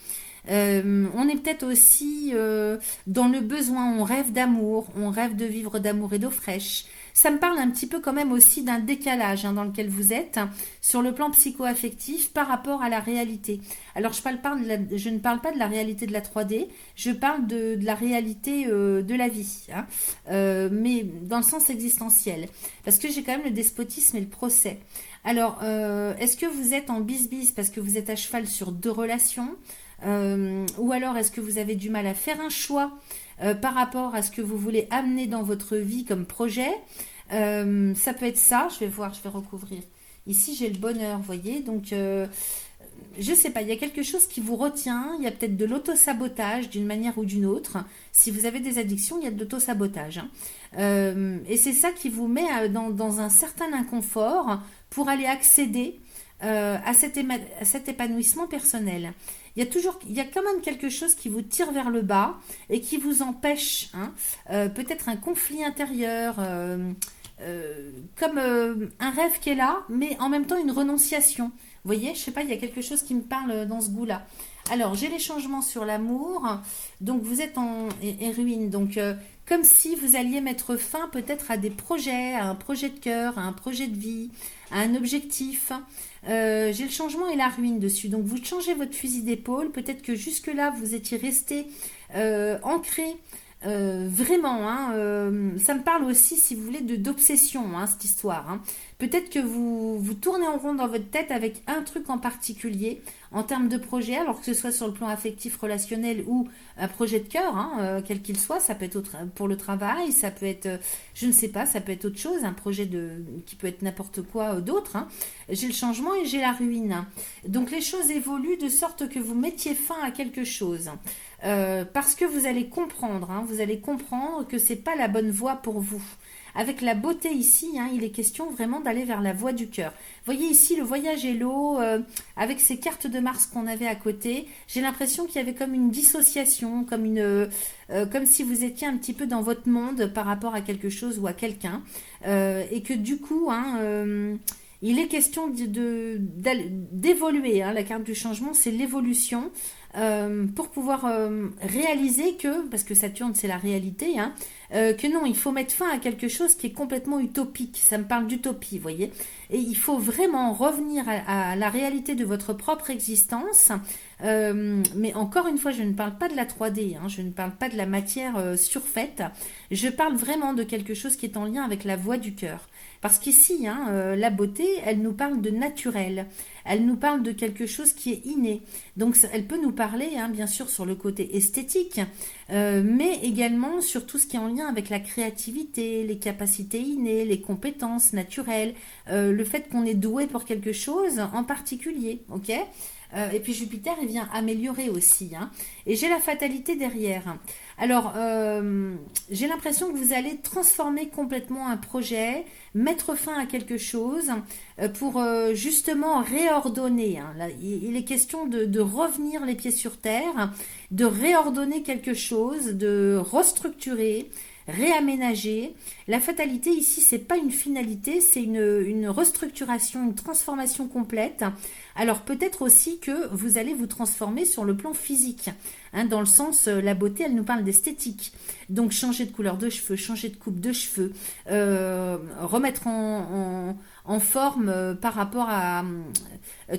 On est peut-être aussi dans le besoin, on rêve d'amour, on rêve de vivre d'amour et d'eau fraîche. Ça me parle un petit peu quand même aussi d'un décalage, hein, dans lequel vous êtes, hein, sur le plan psycho-affectif par rapport à la réalité. Alors je ne parle pas de la réalité de la 3D, je parle de la réalité de la vie, hein, mais dans le sens existentiel. Parce que j'ai quand même le despotisme et le procès. Alors, est-ce que vous êtes en bis-bis parce que vous êtes à cheval sur deux relations, ou alors est-ce que vous avez du mal à faire un choix par rapport à ce que vous voulez amener dans votre vie comme projet? Ça peut être ça, je vais voir, je vais recouvrir. Ici j'ai le bonheur, vous voyez, donc je sais pas, il y a quelque chose qui vous retient, il y a peut-être de l'auto-sabotage d'une manière ou d'une autre. Si vous avez des addictions, il y a de l'auto-sabotage, hein. Et c'est ça qui vous met dans un certain inconfort pour aller accéder à cet épanouissement personnel. Il y a quand même quelque chose qui vous tire vers le bas et qui vous empêche, hein, peut-être un conflit intérieur, comme un rêve qui est là, mais en même temps une renonciation. Vous voyez, je sais pas, il y a quelque chose qui me parle dans ce goût-là. Alors, j'ai les changements sur l'amour, donc vous êtes en ruine, donc comme si vous alliez mettre fin peut-être à des projets, à un projet de cœur, à un projet de vie, à un objectif. J'ai le changement et la ruine dessus, donc vous changez votre fusil d'épaule, peut-être que jusque-là vous étiez resté ancré. Vraiment, hein, ça me parle aussi, si vous voulez, d'obsession, hein, cette histoire, hein. Peut-être que vous tournez en rond dans votre tête avec un truc en particulier en termes de projet, alors que ce soit sur le plan affectif, relationnel ou un projet de cœur, hein, quel qu'il soit. Ça peut être pour le travail, ça peut être, je ne sais pas, ça peut être autre chose, un projet qui peut être n'importe quoi d'autre, hein. J'ai le changement et j'ai la ruine. Donc les choses évoluent de sorte que vous mettiez fin à quelque chose. Parce que vous allez comprendre, hein, vous allez comprendre que c'est pas la bonne voie pour vous. Avec la beauté ici, hein, il est question vraiment d'aller vers la voie du cœur. Voyez ici le voyage et l'eau, avec ces cartes de Mars qu'on avait à côté. J'ai l'impression qu'il y avait comme une dissociation, comme si vous étiez un petit peu dans votre monde par rapport à quelque chose ou à quelqu'un, et que du coup, hein, il est question d'évoluer, hein. La carte du changement, c'est l'évolution. pour pouvoir réaliser que, parce que Saturne c'est la réalité, hein, que non, il faut mettre fin à quelque chose qui est complètement utopique. Ça me parle d'utopie, vous voyez. Et il faut vraiment revenir à la réalité de votre propre existence. Mais encore une fois, je ne parle pas de la 3D, hein, je ne parle pas de la matière surfaite. Je parle vraiment de quelque chose qui est en lien avec la voix du cœur. Parce qu'ici, hein, la beauté, elle nous parle de naturel. Elle nous parle de quelque chose qui est inné. Donc, elle peut nous parler, hein, bien sûr, sur le côté esthétique, mais également sur tout ce qui est en lien avec la créativité, les capacités innées, les compétences naturelles, le fait qu'on est doué pour quelque chose en particulier, ok? Et puis Jupiter, il vient améliorer aussi, hein. Et j'ai la fatalité derrière. Alors, j'ai l'impression que vous allez transformer complètement un projet, mettre fin à quelque chose pour justement réordonner, hein. Là, il est question de revenir les pieds sur terre, de réordonner quelque chose, de restructurer, réaménager. La fatalité ici, c'est pas une finalité, c'est une restructuration, une transformation complète. Alors peut-être aussi que vous allez vous transformer sur le plan physique, hein, dans le sens, la beauté, elle nous parle d'esthétique. Donc changer de couleur de cheveux, changer de coupe de cheveux, remettre en forme par rapport à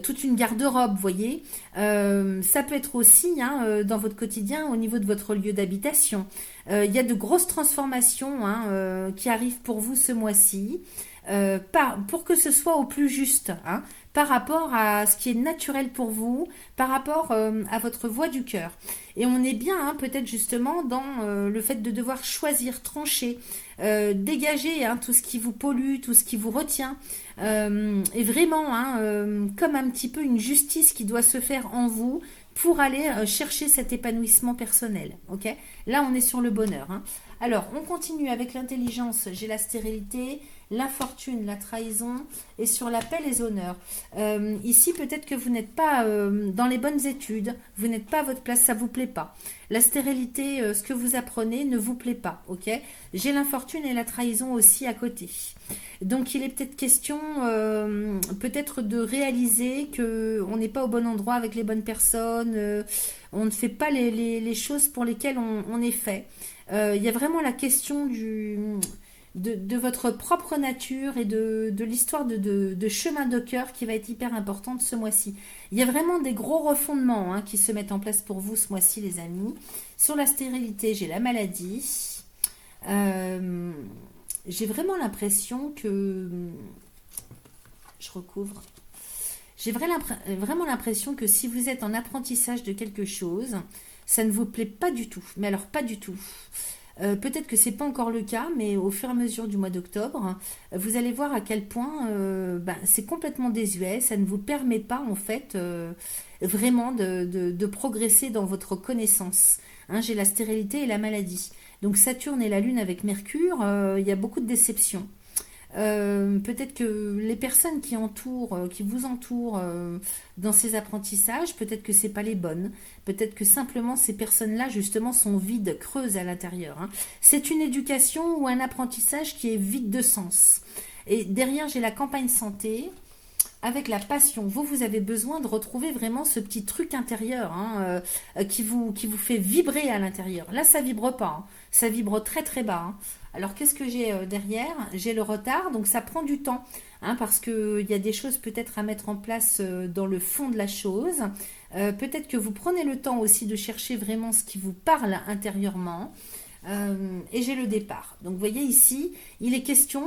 toute une garde-robe, vous voyez. Ça peut être aussi, hein, dans votre quotidien au niveau de votre lieu d'habitation. Il y a de grosses transformations, hein, qui arrivent pour vous ce mois-ci, pour que ce soit au plus juste, hein, par rapport à ce qui est naturel pour vous, par rapport à votre voix du cœur. Et on est bien, hein, peut-être justement dans le fait de devoir choisir, trancher, dégager, hein, tout ce qui vous pollue, tout ce qui vous retient, et vraiment, hein, comme un petit peu une justice qui doit se faire en vous pour aller chercher cet épanouissement personnel. Ok, là, on est sur le bonheur, hein. Alors, on continue avec l'intelligence. J'ai la stérilité, l'infortune, la trahison et sur la paix, les honneurs. Ici, peut-être que vous n'êtes pas dans les bonnes études, vous n'êtes pas à votre place, ça vous plaît pas. La stérilité, ce que vous apprenez ne vous plaît pas, ok? J'ai l'infortune et la trahison aussi à côté. Donc, il est peut-être question, peut-être de réaliser que on n'est pas au bon endroit avec les bonnes personnes, on ne fait pas les choses pour lesquelles on est fait. Il y a vraiment la question de votre propre nature et de l'histoire de chemin de cœur qui va être hyper importante ce mois-ci. Il y a vraiment des gros refondements, hein, qui se mettent en place pour vous ce mois-ci, les amis. Sur la stérilité, j'ai la maladie. J'ai vraiment l'impression que... Je recouvre. J'ai vraiment l'impression que si vous êtes en apprentissage de quelque chose, ça ne vous plaît pas du tout. Mais alors pas du tout. Peut-être que c'est pas encore le cas, mais au fur et à mesure du mois d'octobre, vous allez voir à quel point c'est complètement désuet. Ça ne vous permet pas en fait vraiment de progresser dans votre connaissance. Hein, j'ai la stérilité et la maladie. Donc Saturne et la Lune avec Mercure, il y a beaucoup de déceptions. Peut-être que les personnes qui vous entourent dans ces apprentissages, peut-être que c'est pas les bonnes. Peut-être que simplement ces personnes-là justement sont vides, creuses à l'intérieur, hein. C'est une éducation ou un apprentissage qui est vide de sens. Et derrière, j'ai la campagne santé. Avec la passion, vous avez besoin de retrouver vraiment ce petit truc intérieur, hein, qui vous fait vibrer à l'intérieur. Là, ça vibre pas, hein. Ça vibre très très bas, hein. Alors, qu'est-ce que j'ai derrière? J'ai le retard, donc ça prend du temps, hein, parce qu'il y a des choses peut-être à mettre en place dans le fond de la chose. Peut-être que vous prenez le temps aussi de chercher vraiment ce qui vous parle intérieurement. Et j'ai le départ. Donc vous voyez ici, il est question,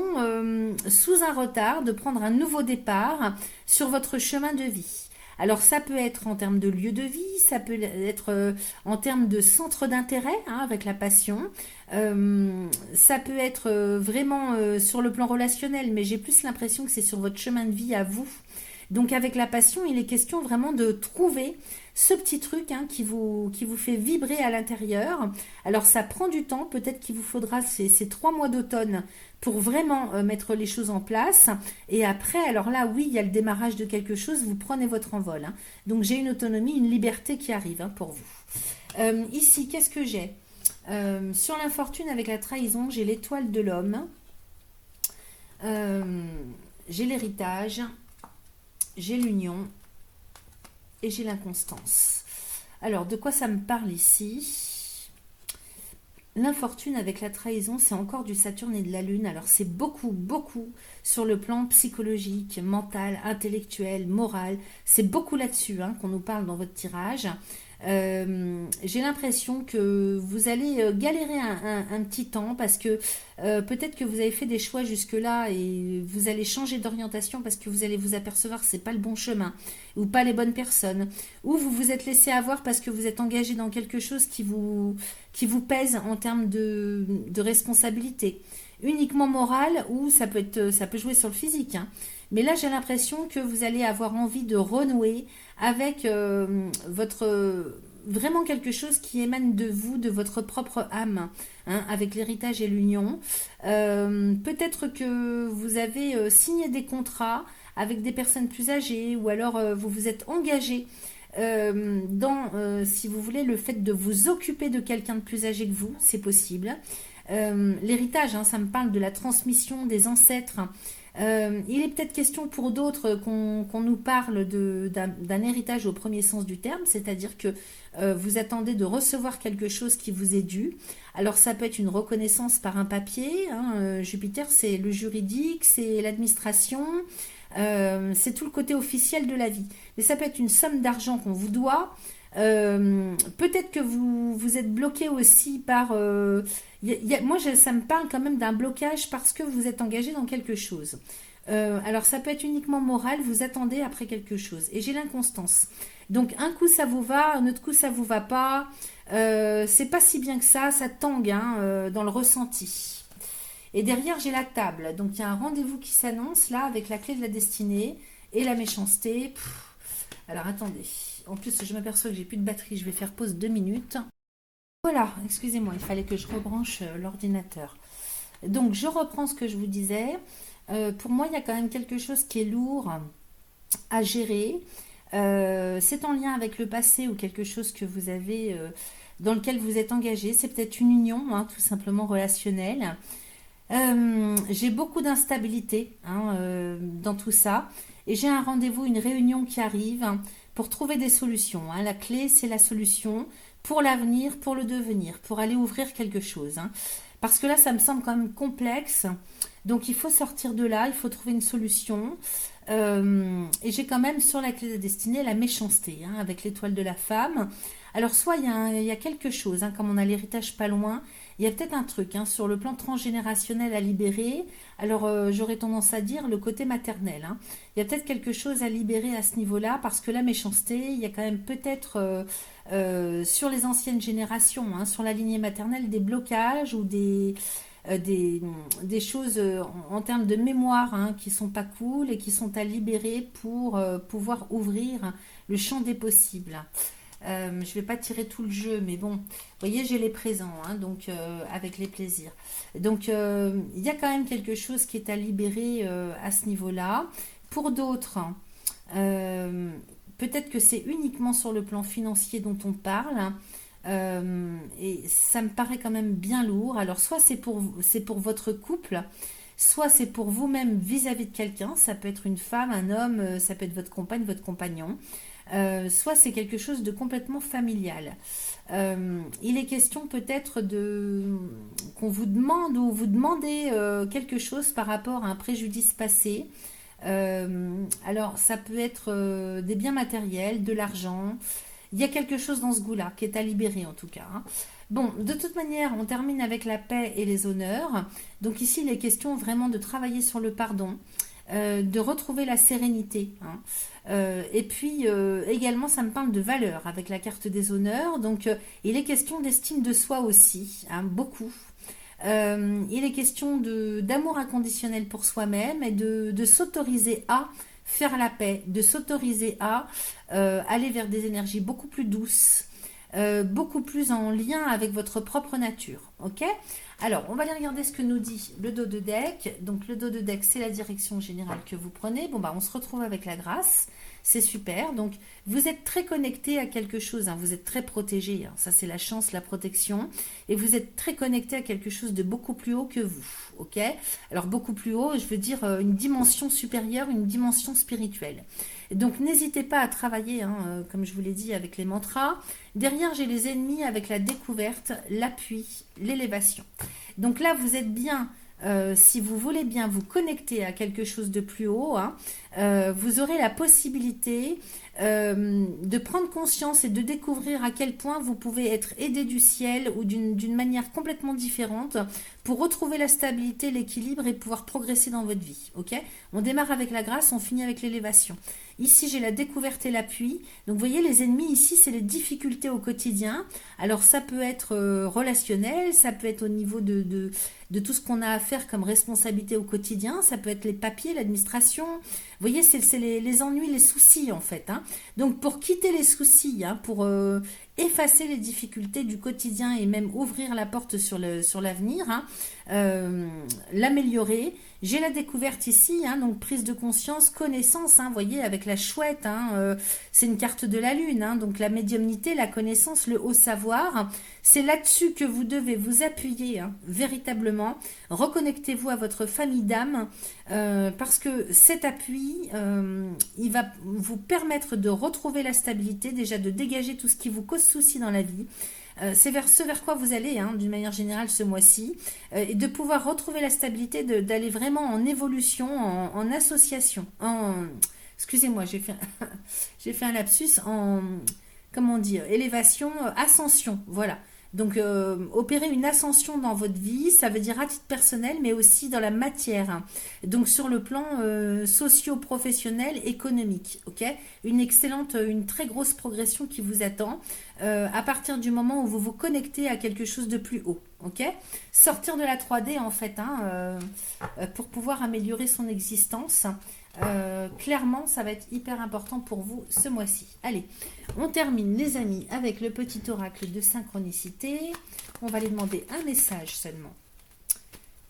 sous un retard, de prendre un nouveau départ sur votre chemin de vie. Alors ça peut être en termes de lieu de vie, ça peut être en termes de centre d'intérêt, hein, avec la passion. Ça peut être vraiment sur le plan relationnel, mais j'ai plus l'impression que c'est sur votre chemin de vie à vous. Donc avec la passion, il est question vraiment de trouver ce petit truc, hein, qui vous fait vibrer à l'intérieur. Alors ça prend du temps, peut-être qu'il vous faudra ces 3 mois d'automne pour vraiment mettre les choses en place. Et après, alors là, oui, il y a le démarrage de quelque chose, vous prenez votre envol, hein. Donc j'ai une autonomie, une liberté qui arrive, hein, pour vous. Ici, qu'est-ce que j'ai? Sur l'infortune avec la trahison, j'ai l'étoile de l'homme, j'ai l'héritage, j'ai l'union et j'ai l'inconstance. Alors, de quoi ça me parle ici? L'infortune avec la trahison, c'est encore du Saturne et de la Lune. Alors, c'est beaucoup, beaucoup sur le plan psychologique, mental, intellectuel, moral. C'est beaucoup là-dessus qu'on nous parle dans votre tirage. J'ai l'impression que vous allez galérer un petit temps parce que peut-être que vous avez fait des choix jusque-là et vous allez changer d'orientation parce que vous allez vous apercevoir que c'est pas le bon chemin ou pas les bonnes personnes ou vous vous êtes laissé avoir parce que vous êtes engagé dans quelque chose qui vous pèse en termes de responsabilité uniquement morale ou ça peut jouer sur le physique. Mais là, j'ai l'impression que vous allez avoir envie de renouer avec vraiment quelque chose qui émane de vous, de votre propre âme, avec l'héritage et l'union. Peut-être que vous avez signé des contrats avec des personnes plus âgées ou alors vous vous êtes engagé dans, si vous voulez, le fait de vous occuper de quelqu'un de plus âgé que vous, c'est possible. L'héritage, ça me parle de la transmission des ancêtres. Il est peut-être question pour d'autres qu'on nous parle d'un héritage au premier sens du terme, c'est-à-dire que vous attendez de recevoir quelque chose qui vous est dû. Alors ça peut être une reconnaissance par un papier. Jupiter, c'est le juridique, c'est l'administration, c'est tout le côté officiel de la vie. Mais ça peut être une somme d'argent qu'on vous doit. Peut-être que vous êtes bloqué aussi par moi ça me parle quand même d'un blocage parce que vous êtes engagé dans quelque chose. Alors ça peut être uniquement moral, vous attendez après quelque chose et j'ai l'inconstance, donc un coup ça vous va, un autre coup ça vous va pas. C'est pas si bien que ça tangue dans le ressenti. Et derrière j'ai la table, donc il y a un rendez-vous qui s'annonce là avec la clé de la destinée et la méchanceté. Alors attendez, en plus je m'aperçois que j'ai plus de batterie, je vais faire pause 2 minutes. Voilà, excusez-moi, il fallait que je rebranche l'ordinateur. Donc je reprends ce que je vous disais. Pour moi, il y a quand même quelque chose qui est lourd à gérer. C'est en lien avec le passé ou quelque chose que vous avez dans lequel vous êtes engagé. C'est peut-être une union, tout simplement relationnelle. J'ai beaucoup d'instabilité dans tout ça. Et j'ai un rendez-vous, une réunion qui arrive pour trouver des solutions. La clé, c'est la solution pour l'avenir, pour le devenir, pour aller ouvrir quelque chose. Parce que là, ça me semble quand même complexe. Donc, il faut sortir de là, il faut trouver une solution. Et j'ai quand même sur la clé de la destinée la méchanceté, avec l'étoile de la femme. Alors, soit il y a quelque chose, comme on a l'héritage pas loin, il y a peut-être un truc sur le plan transgénérationnel à libérer. Alors, j'aurais tendance à dire le côté maternel. Il y a peut-être quelque chose à libérer à ce niveau-là, parce que la méchanceté, il y a quand même peut-être sur les anciennes générations, sur la lignée maternelle, des blocages ou des choses en termes de mémoire qui sont pas cool et qui sont à libérer pour pouvoir ouvrir le champ des possibles. Je vais pas tirer tout le jeu, mais bon, vous voyez, j'ai les présents, donc avec les plaisirs. Donc il y a quand même quelque chose qui est à libérer à ce niveau-là. Pour d'autres, peut-être que c'est uniquement sur le plan financier dont on parle. Et ça me paraît quand même bien lourd. Alors soit c'est pour votre couple, soit c'est pour vous-même vis-à-vis de quelqu'un. Ça peut être une femme, un homme, ça peut être votre compagne, votre compagnon. Soit c'est quelque chose de complètement familial. Il est question peut-être qu'on vous demande ou vous demandez quelque chose par rapport à un préjudice passé. Alors ça peut être des biens matériels, de l'argent. Il y a quelque chose dans ce goût-là qui est à libérer en tout cas. Bon, de toute manière, on termine avec la paix et les honneurs. Donc ici, il est question vraiment de travailler sur le pardon, de retrouver la sérénité. Et puis également, ça me parle de valeur avec la carte des honneurs. Donc il est question d'estime de soi aussi, beaucoup. Il est question d'amour inconditionnel pour soi-même et de s'autoriser à faire la paix, de s'autoriser à aller vers des énergies beaucoup plus douces, beaucoup plus en lien avec votre propre nature. Ok ? Alors, on va aller regarder ce que nous dit le dos de deck. Donc, le dos de deck, c'est la direction générale que vous prenez. Bon, on se retrouve avec la grâce. c'est super. Donc, vous êtes très connecté à quelque chose, hein, vous êtes très protégé, hein, ça c'est la chance, la protection, et vous êtes très connecté à quelque chose de beaucoup plus haut que vous, ok? Alors, beaucoup plus haut, je veux dire une dimension supérieure, une dimension spirituelle. Et donc, n'hésitez pas à travailler, hein, comme je vous l'ai dit, avec les mantras. Derrière, j'ai les ennemis avec la découverte, l'appui, l'élévation. Donc là, vous êtes bien, si vous voulez bien vous connecter à quelque chose de plus haut, hein, vous aurez la possibilité de prendre conscience et de découvrir à quel point vous pouvez être aidé du ciel ou d'une manière complètement différente pour retrouver la stabilité, l'équilibre et pouvoir progresser dans votre vie. Ok? On démarre avec la grâce, on finit avec l'élévation. Ici, j'ai la découverte et l'appui. Donc, vous voyez, les ennemis, ici, c'est les difficultés au quotidien. Alors, ça peut être relationnel, ça peut être au niveau de tout ce qu'on a à faire comme responsabilité au quotidien. Ça peut être les papiers, l'administration. Vous voyez, c'est les ennuis, les soucis, en fait. Hein. Donc, pour quitter les soucis, hein, pour effacer les difficultés du quotidien et même ouvrir la porte sur l'avenir, hein, l'améliorer. J'ai la découverte ici, hein, donc prise de conscience, connaissance, hein, vous voyez, avec la chouette, hein, c'est une carte de la lune, hein, donc la médiumnité, la connaissance, le haut savoir, c'est là-dessus que vous devez vous appuyer, hein, véritablement. Reconnectez-vous à votre famille d'âme, parce que cet appui, il va vous permettre de retrouver la stabilité, déjà de dégager tout ce qui vous cause souci dans la vie. C'est vers ce vers quoi vous allez, hein, d'une manière générale ce mois-ci, et de pouvoir retrouver la stabilité, d'aller vraiment en évolution, en association, excusez-moi, j'ai fait un lapsus, comment dire, élévation, ascension, voilà. Donc, opérer une ascension dans votre vie, ça veut dire à titre personnel, mais aussi dans la matière. Hein. Donc, sur le plan socio-professionnel, économique, ok? Une très grosse progression qui vous attend à partir du moment où vous vous connectez à quelque chose de plus haut, ok? Sortir de la 3D, en fait, hein, pour pouvoir améliorer son existence. Clairement, ça va être hyper important pour vous ce mois-ci. Allez, on termine les amis avec le petit oracle de synchronicité. On va lui demander un message seulement.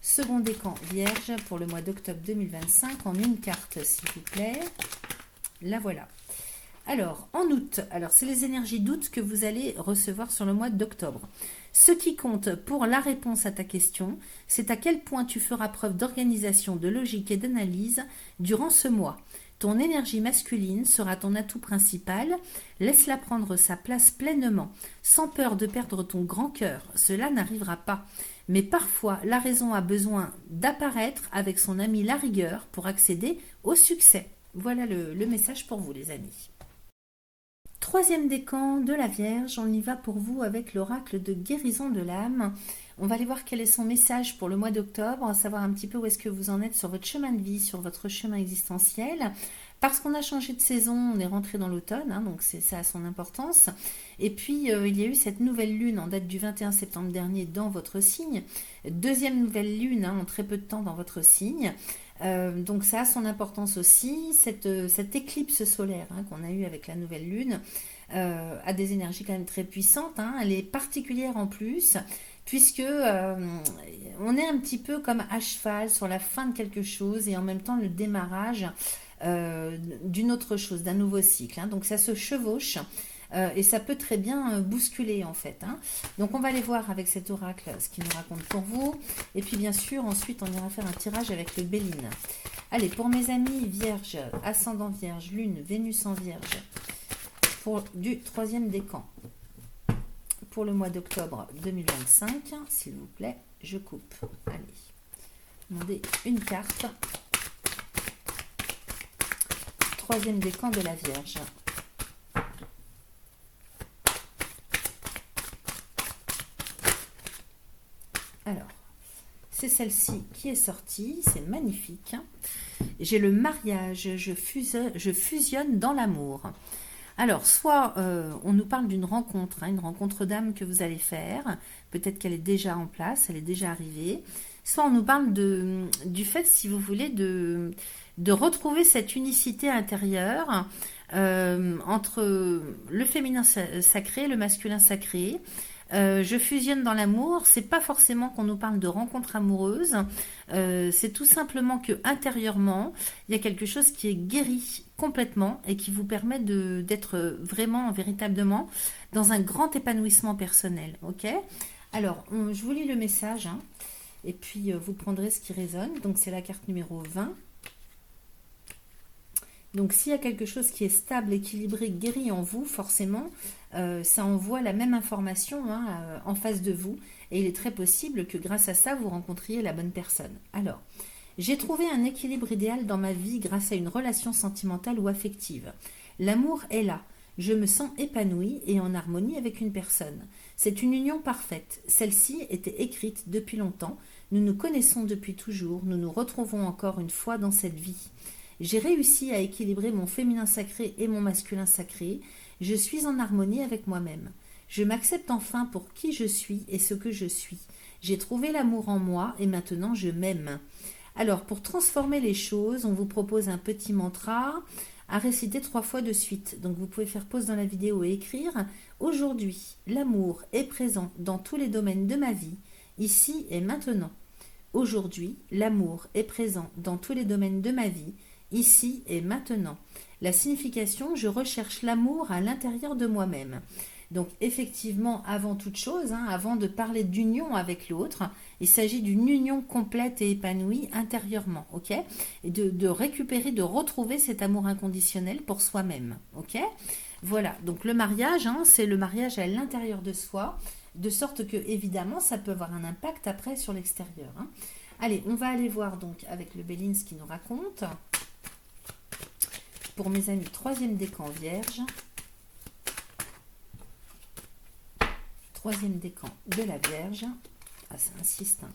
Second décan vierge pour le mois d'octobre 2025 en une carte s'il vous plaît. La voilà. Alors, en août, c'est les énergies d'août que vous allez recevoir sur le mois d'octobre. Ce qui compte pour la réponse à ta question, c'est à quel point tu feras preuve d'organisation, de logique et d'analyse durant ce mois. Ton énergie masculine sera ton atout principal. Laisse-la prendre sa place pleinement, sans peur de perdre ton grand cœur. Cela n'arrivera pas. Mais parfois, la raison a besoin d'apparaître avec son ami la rigueur pour accéder au succès. Voilà le message pour vous les amis. Troisième décan de la Vierge, on y va pour vous avec l'oracle de guérison de l'âme. On va aller voir quel est son message pour le mois d'octobre, on va savoir un petit peu où est-ce que vous en êtes sur votre chemin de vie, sur votre chemin existentiel. Parce qu'on a changé de saison, on est rentré dans l'automne, hein, donc ça a son importance. Et puis, il y a eu cette nouvelle lune en date du 21 septembre dernier dans votre signe. Deuxième nouvelle lune en très peu de temps dans votre signe. Donc ça a son importance aussi, cette éclipse solaire qu'on a eue avec la nouvelle lune a des énergies quand même très puissantes, elle est particulière en plus, puisque on est un petit peu comme à cheval sur la fin de quelque chose et en même temps le démarrage d'une autre chose, d'un nouveau cycle, donc ça se chevauche. Et ça peut très bien bousculer en fait. Donc on va aller voir avec cet oracle ce qu'il nous raconte pour vous. Et puis bien sûr, ensuite on ira faire un tirage avec le Béline. Allez, pour mes amis Vierge, ascendant Vierge, Lune, Vénus en Vierge, pour du troisième décan, pour le mois d'octobre 2025, s'il vous plaît, je coupe. Allez, demandez une carte. Troisième décan de la Vierge. Alors, c'est celle-ci qui est sortie, c'est magnifique. J'ai le mariage, je fusionne dans l'amour. Alors, soit on nous parle d'une rencontre, une rencontre d'âme que vous allez faire, peut-être qu'elle est déjà en place, elle est déjà arrivée, soit on nous parle du fait, si vous voulez, de retrouver cette unicité intérieure entre le féminin sacré et le masculin sacré, Je fusionne dans l'amour. C'est pas forcément qu'on nous parle de rencontre amoureuse. C'est tout simplement que intérieurement, il y a quelque chose qui est guéri complètement et qui vous permet d'être vraiment, véritablement dans un grand épanouissement personnel. Ok? Alors, je vous lis le message, hein, et puis vous prendrez ce qui résonne. Donc, c'est la carte numéro 20. Donc s'il y a quelque chose qui est stable, équilibré, guéri en vous, forcément, ça envoie la même information, hein, en face de vous. Et il est très possible que grâce à ça, vous rencontriez la bonne personne. Alors, j'ai trouvé un équilibre idéal dans ma vie grâce à une relation sentimentale ou affective. L'amour est là. Je me sens épanouie et en harmonie avec une personne. C'est une union parfaite. Celle-ci était écrite depuis longtemps. Nous nous connaissons depuis toujours. Nous nous retrouvons encore une fois dans cette vie. J'ai réussi à équilibrer mon féminin sacré et mon masculin sacré. Je suis en harmonie avec moi-même. Je m'accepte enfin pour qui je suis et ce que je suis. J'ai trouvé l'amour en moi et maintenant je m'aime. Alors, pour transformer les choses, on vous propose un petit mantra à réciter 3 fois de suite. Donc, vous pouvez faire pause dans la vidéo et écrire. Aujourd'hui, l'amour est présent dans tous les domaines de ma vie, ici et maintenant. Aujourd'hui, l'amour est présent dans tous les domaines de ma vie, ici et maintenant. La signification, je recherche l'amour à l'intérieur de moi-même. Donc effectivement, avant toute chose, hein, avant de parler d'union avec l'autre, il s'agit d'une union complète et épanouie intérieurement, ok? Et de récupérer, de retrouver cet amour inconditionnel pour soi-même, ok? Voilà, donc le mariage, hein, c'est le mariage à l'intérieur de soi, de sorte que évidemment, ça peut avoir un impact après sur l'extérieur, hein. Allez, on va aller voir donc avec le Béline ce qu'il nous raconte. Pour mes amis, 3e décan vierge. 3e décan de la Vierge. Ah, ça insiste. Hein.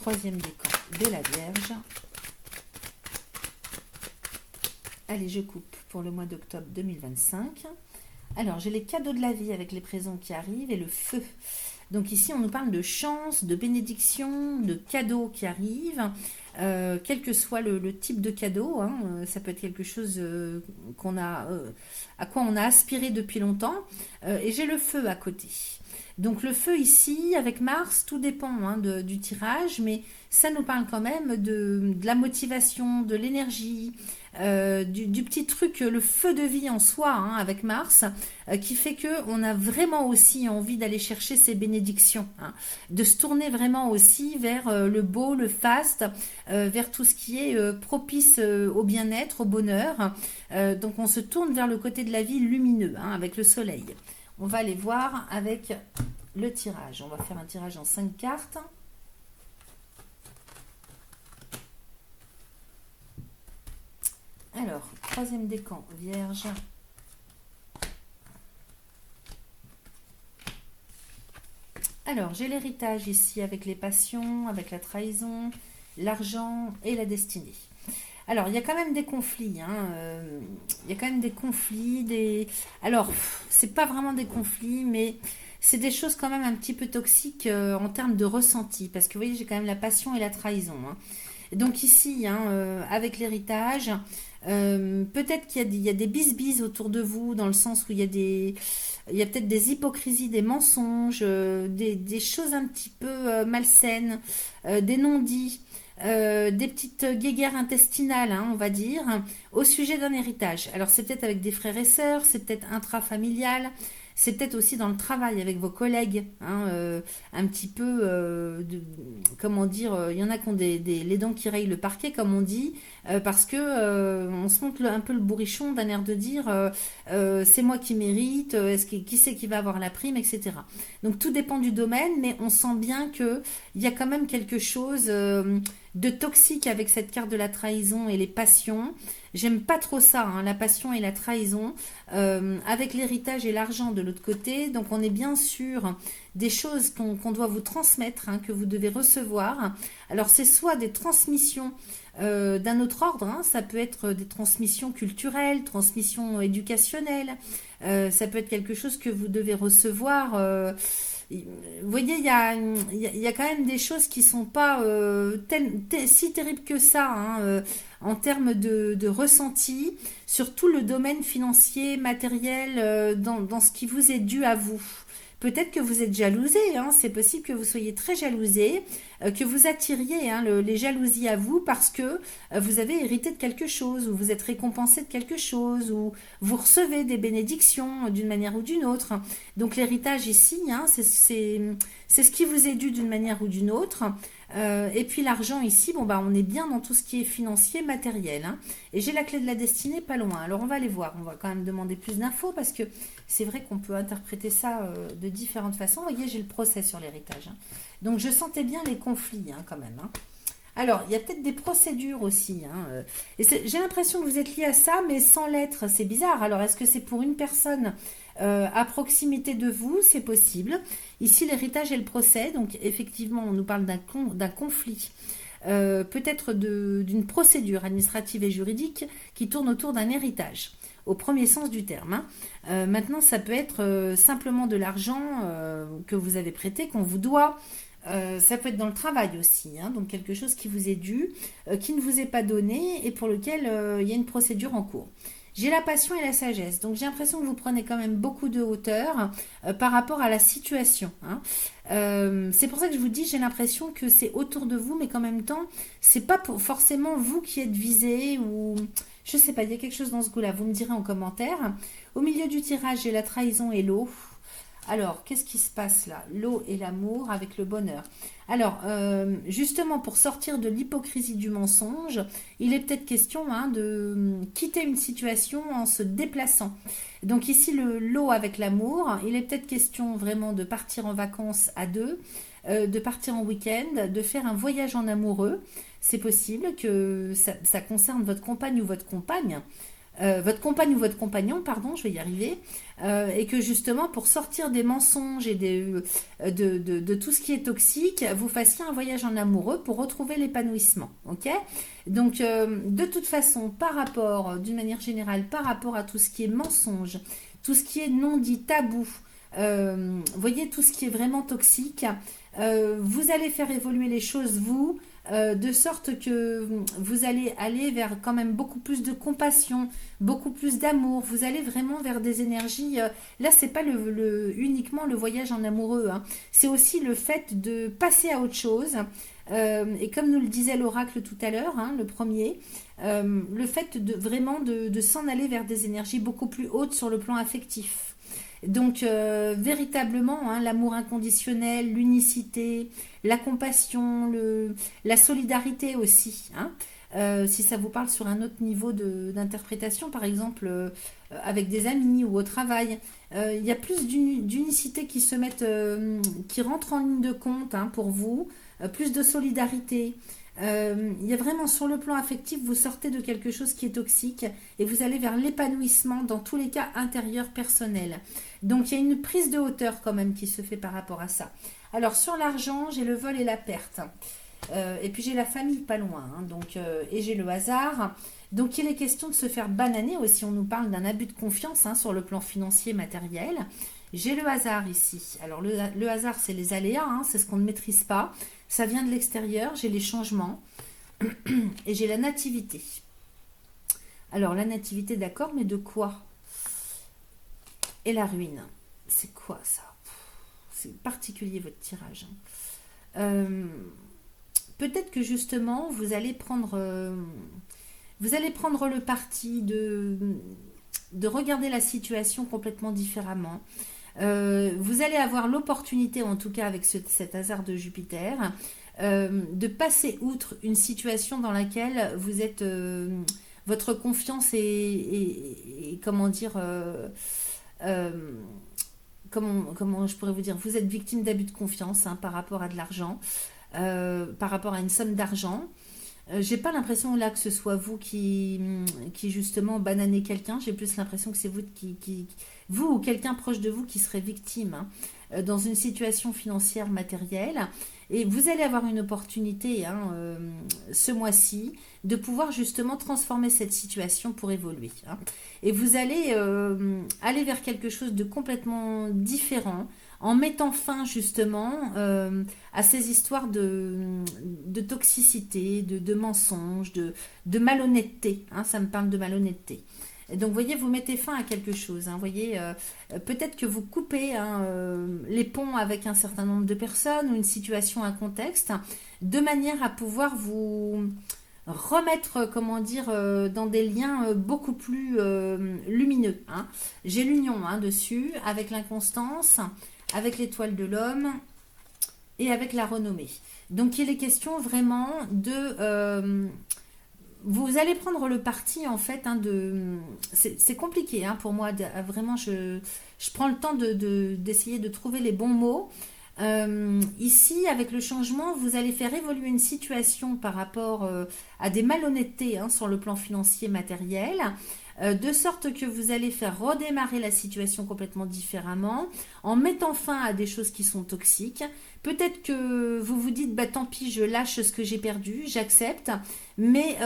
3e décan de la Vierge. Allez, je coupe pour le mois d'octobre 2025. Alors, j'ai les cadeaux de la vie avec les présents qui arrivent et le feu. Donc ici, on nous parle de chance, de bénédiction, de cadeaux qui arrivent. Quel que soit le type de cadeau, hein, ça peut être quelque chose à quoi on a aspiré depuis longtemps. Et j'ai le feu à côté. Donc le feu ici, avec Mars, tout dépend, hein, du tirage, mais ça nous parle quand même de la motivation, de l'énergie, du petit truc, le feu de vie en soi, hein, avec Mars, qui fait qu'on a vraiment aussi envie d'aller chercher ces bénédictions, hein, de se tourner vraiment aussi vers le beau, le faste, vers tout ce qui est propice au bien-être, au bonheur. Donc on se tourne vers le côté de la vie lumineux, hein, avec le soleil. On va aller voir avec le tirage. On va faire un tirage en 5 cartes. Alors, 3e décan, Vierge. Alors, j'ai l'héritage ici avec les passions, avec la trahison, l'argent et la destinée. Alors, il y a quand même des conflits, hein, il y a quand même des conflits, Alors, c'est pas vraiment des conflits, mais c'est des choses quand même un petit peu toxiques en termes de ressenti, parce que vous voyez, j'ai quand même la passion et la trahison, hein. Donc ici, hein, avec l'héritage, peut-être qu'il y a des bisbis autour de vous, dans le sens où il y a peut-être des hypocrisies, des mensonges, des choses un petit peu malsaines, des non-dits. Des petites guéguerres intestinales, hein, on va dire, au sujet d'un héritage. Alors c'est peut-être avec des frères et sœurs, c'est peut-être intrafamilial, c'est peut-être aussi dans le travail avec vos collègues, hein, un petit peu, comment dire, il y en a qui ont les dents qui rayent le parquet, comme on dit, parce que on se montre un peu le bourrichon d'un air de dire c'est moi qui mérite, qui c'est qui va avoir la prime, etc. Donc tout dépend du domaine, mais on sent bien que il y a quand même quelque chose de toxique avec cette carte de la trahison et les passions. J'aime pas trop ça, hein, la passion et la trahison, avec l'héritage et l'argent de l'autre côté. Donc on est bien sûr des choses qu'on doit vous transmettre, hein, que vous devez recevoir. Alors c'est soit des transmissions d'un autre ordre, hein, ça peut être des transmissions culturelles, transmissions éducationnelles, ça peut être quelque chose que vous devez recevoir. Vous voyez, il y a quand même des choses qui sont pas si terribles que ça, hein. en termes de ressenti sur tout le domaine financier, matériel, dans ce qui vous est dû à vous. Peut-être que vous êtes jalousé, hein, c'est possible que vous soyez très jalousé, que vous attiriez hein, les jalousies à vous parce que vous avez hérité de quelque chose, ou vous êtes récompensé de quelque chose, ou vous recevez des bénédictions d'une manière ou d'une autre. Donc l'héritage ici, hein, c'est ce qui vous est dû d'une manière ou d'une autre. Et puis l'argent ici, bon bah on est bien dans tout ce qui est financier, matériel. Hein. Et j'ai la clé de la destinée pas loin. Alors on va aller voir, on va quand même demander plus d'infos parce que c'est vrai qu'on peut interpréter ça de différentes façons. Vous voyez, j'ai le procès sur l'héritage. Hein. Donc je sentais bien les conflits hein, quand même. Hein. Alors, il y a peut-être des procédures aussi. Hein. Et j'ai l'impression que vous êtes lié à ça, mais sans l'être. C'est bizarre. Alors, est-ce que c'est pour une personne à proximité de vous? C'est possible. Ici, l'héritage et le procès. Donc, effectivement, on nous parle d'un conflit. Peut-être d'une procédure administrative et juridique qui tourne autour d'un héritage, au premier sens du terme. Hein. Maintenant, ça peut être simplement de l'argent que vous avez prêté, qu'on vous doit. Ça peut être dans le travail aussi, hein, donc quelque chose qui vous est dû, qui ne vous est pas donné et pour lequel il y a une procédure en cours. J'ai la passion et la sagesse, donc j'ai l'impression que vous prenez quand même beaucoup de hauteur par rapport à la situation. Hein. C'est pour ça que je vous dis, j'ai l'impression que c'est autour de vous, mais qu'en même temps, c'est pas forcément vous qui êtes visé ou je sais pas, il y a quelque chose dans ce goût-là. Vous me direz en commentaire. Au milieu du tirage, j'ai la trahison et l'eau. Alors, qu'est-ce qui se passe là? L'eau et l'amour avec le bonheur. Alors, justement, pour sortir de l'hypocrisie du mensonge, il est peut-être question hein, de quitter une situation en se déplaçant. Donc ici, l'eau avec l'amour, il est peut-être question vraiment de partir en vacances à deux, de partir en week-end, de faire un voyage en amoureux. C'est possible que ça concerne votre compagne ou votre compagne. Votre compagne ou votre compagnon, pardon, je vais y arriver, et que justement pour sortir des mensonges et de tout ce qui est toxique, vous fassiez un voyage en amoureux pour retrouver l'épanouissement, ok? Donc de toute façon, par rapport, d'une manière générale, par rapport à tout ce qui est mensonge, tout ce qui est non dit, tabou, voyez tout ce qui est vraiment toxique, vous allez faire évoluer les choses, vous, de sorte que vous allez aller vers quand même beaucoup plus de compassion, beaucoup plus d'amour. Vous allez vraiment vers des énergies. Là, c'est pas uniquement le voyage en amoureux. Hein. C'est aussi le fait de passer à autre chose. Et comme nous le disait l'oracle tout à l'heure, hein, le premier, le fait de vraiment de s'en aller vers des énergies beaucoup plus hautes sur le plan affectif. Donc véritablement hein, l'amour inconditionnel, l'unicité, la compassion, la solidarité aussi. Hein. Si ça vous parle sur un autre niveau d'interprétation, par exemple avec des amis ou au travail, il y a plus d'unicité qui se mettent, qui rentre en ligne de compte hein, pour vous, plus de solidarité. Il y a vraiment sur le plan affectif, vous sortez de quelque chose qui est toxique et vous allez vers l'épanouissement dans tous les cas intérieurs personnels. Donc il y a une prise de hauteur quand même qui se fait par rapport à ça. Alors sur l'argent, j'ai le vol et la perte. Et puis j'ai la famille pas loin. Hein, donc, et j'ai le hasard. Donc il est question de se faire bananer aussi. On nous parle d'un abus de confiance hein, sur le plan financier matériel. J'ai le hasard ici. Alors le hasard, c'est les aléas, hein, c'est ce qu'on ne maîtrise pas. Ça vient de l'extérieur, j'ai les changements. Et j'ai la nativité. Alors la nativité, d'accord, mais de quoi? Et la ruine. C'est quoi ça? C'est particulier votre tirage. Peut-être que justement, vous allez prendre le parti de regarder la situation complètement différemment. Vous allez avoir l'opportunité, en tout cas avec cet hasard de Jupiter, de passer outre une situation dans laquelle vous êtes, votre confiance est comment dire, comment je pourrais vous dire, vous êtes victime d'abus de confiance hein, par rapport à de l'argent, par rapport à une somme d'argent. J'ai pas l'impression là que ce soit vous qui justement bananez quelqu'un. J'ai plus l'impression que c'est vous vous ou quelqu'un proche de vous qui serait victime dans une situation financière matérielle. Et vous allez avoir une opportunité ce mois-ci de pouvoir justement transformer cette situation pour évoluer. Et vous allez aller vers quelque chose de complètement différent en mettant fin justement à ces histoires de toxicité, de mensonges, de malhonnêteté. Ça me parle de malhonnêteté. Et donc, vous voyez, vous mettez fin à quelque chose. Vous voyez, peut-être que vous coupez les ponts avec un certain nombre de personnes ou une situation, un contexte, de manière à pouvoir vous remettre, comment dire, dans des liens beaucoup plus lumineux. J'ai l'union dessus, avec l'inconstance, avec l'étoile de l'homme et avec la renommée. Donc, il est question vraiment de... vous allez prendre le parti en fait c'est compliqué pour moi vraiment je prends le temps d'essayer de trouver les bons mots. Ici avec le changement vous allez faire évoluer une situation par rapport à des malhonnêtetés sur le plan financier matériel, de sorte que vous allez faire redémarrer la situation complètement différemment en mettant fin à des choses qui sont toxiques. Peut-être que vous vous dites bah tant pis, je lâche ce que j'ai perdu, j'accepte, mais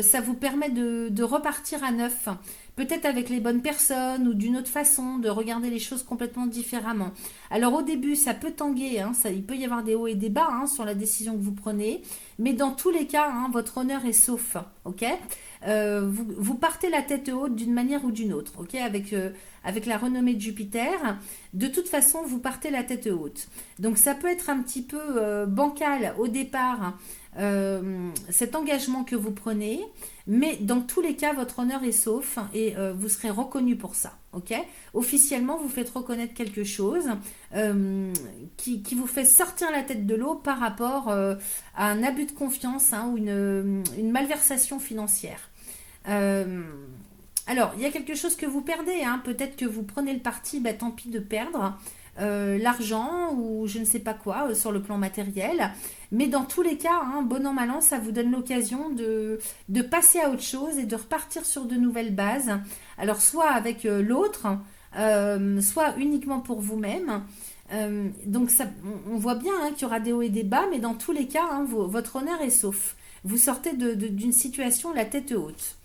ça vous permet de repartir à neuf, peut-être avec les bonnes personnes ou d'une autre façon, de regarder les choses complètement différemment. Alors au début ça peut tanguer, il peut y avoir des hauts et des bas sur la décision que vous prenez, mais dans tous les cas votre honneur est sauf, ok. Vous partez la tête haute d'une manière ou d'une autre, ok, avec la renommée de Jupiter. De toute façon, vous partez la tête haute. Donc, ça peut être un petit peu bancal au départ, cet engagement que vous prenez, mais dans tous les cas, votre honneur est sauf et vous serez reconnu pour ça, ok. Officiellement, vous faites reconnaître quelque chose qui vous fait sortir la tête de l'eau par rapport à un abus de confiance ou une malversation financière. Alors, il y a quelque chose que vous perdez, peut-être que vous prenez le parti, tant pis de perdre l'argent ou je ne sais pas quoi sur le plan matériel, mais dans tous les cas, bon an mal an, ça vous donne l'occasion de passer à autre chose et de repartir sur de nouvelles bases, alors soit avec l'autre, soit uniquement pour vous-même. Donc ça, on voit bien qu'il y aura des hauts et des bas, mais dans tous les cas, votre honneur est sauf. Vous sortez d'une situation la tête haute.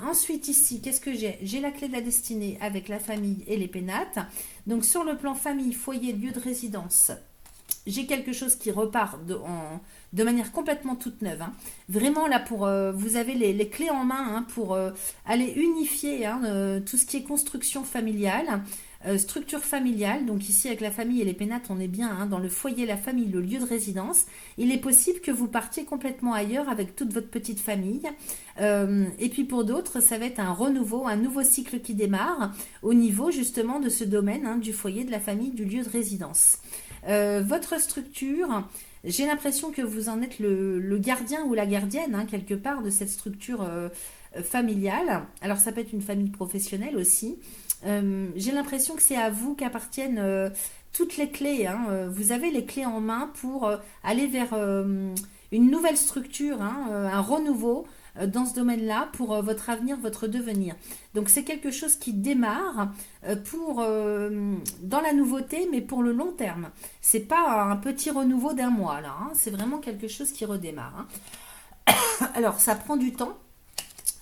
Ensuite ici, qu'est-ce que j'ai? J'ai la clé de la destinée avec la famille et les pénates. Donc sur le plan famille, foyer, lieu de résidence, j'ai quelque chose qui repart de manière complètement toute neuve. Vraiment là, vous avez les clés en main pour aller unifier tout ce qui est construction familiale. Structure familiale, donc ici avec la famille et les pénates, on est bien dans le foyer, la famille, le lieu de résidence. Il est possible que vous partiez complètement ailleurs avec toute votre petite famille. Et puis pour d'autres, ça va être un renouveau, un nouveau cycle qui démarre au niveau justement de ce domaine du foyer, de la famille, du lieu de résidence. Votre structure, j'ai l'impression que vous en êtes le gardien ou la gardienne quelque part de cette structure familiale. Alors ça peut être une famille professionnelle aussi. J'ai l'impression que c'est à vous qu'appartiennent toutes les clés. Vous avez les clés en main pour aller vers une nouvelle structure, un renouveau dans ce domaine-là pour votre avenir, votre devenir. Donc c'est quelque chose qui démarre dans la nouveauté, mais pour le long terme. C'est pas un petit renouveau d'un mois là. C'est vraiment quelque chose qui redémarre. Alors ça prend du temps,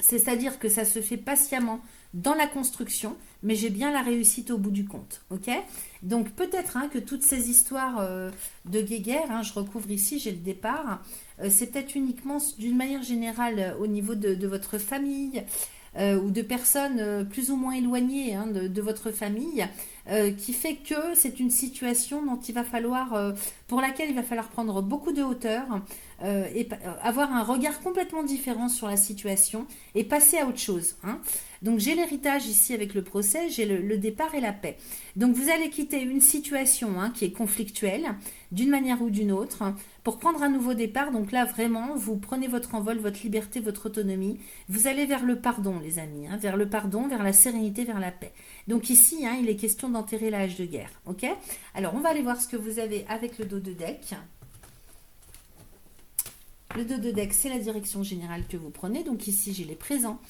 c'est-à-dire que ça se fait patiemment dans la construction, mais j'ai bien la réussite au bout du compte, ok. Donc peut-être que toutes ces histoires de guéguerre, je recouvre ici, j'ai le départ, c'est peut-être uniquement d'une manière générale au niveau de votre famille ou de personnes plus ou moins éloignées de votre famille, qui fait que c'est une situation dont il va falloir, pour laquelle il va falloir prendre beaucoup de hauteur et avoir un regard complètement différent sur la situation et passer à autre chose. Donc j'ai l'héritage ici avec le procès, j'ai le départ et la paix. Donc vous allez quitter une situation qui est conflictuelle d'une manière ou d'une autre pour prendre un nouveau départ. Donc là vraiment vous prenez votre envol, votre liberté, votre autonomie. Vous allez vers le pardon les amis, vers le pardon, vers la sérénité, vers la paix. Donc ici il est question d'enterrer la hache de guerre. Ok. Alors on va aller voir ce que vous avez avec le dos de deck. Le dos de deck, c'est la direction générale que vous prenez. Donc ici, j'ai les présents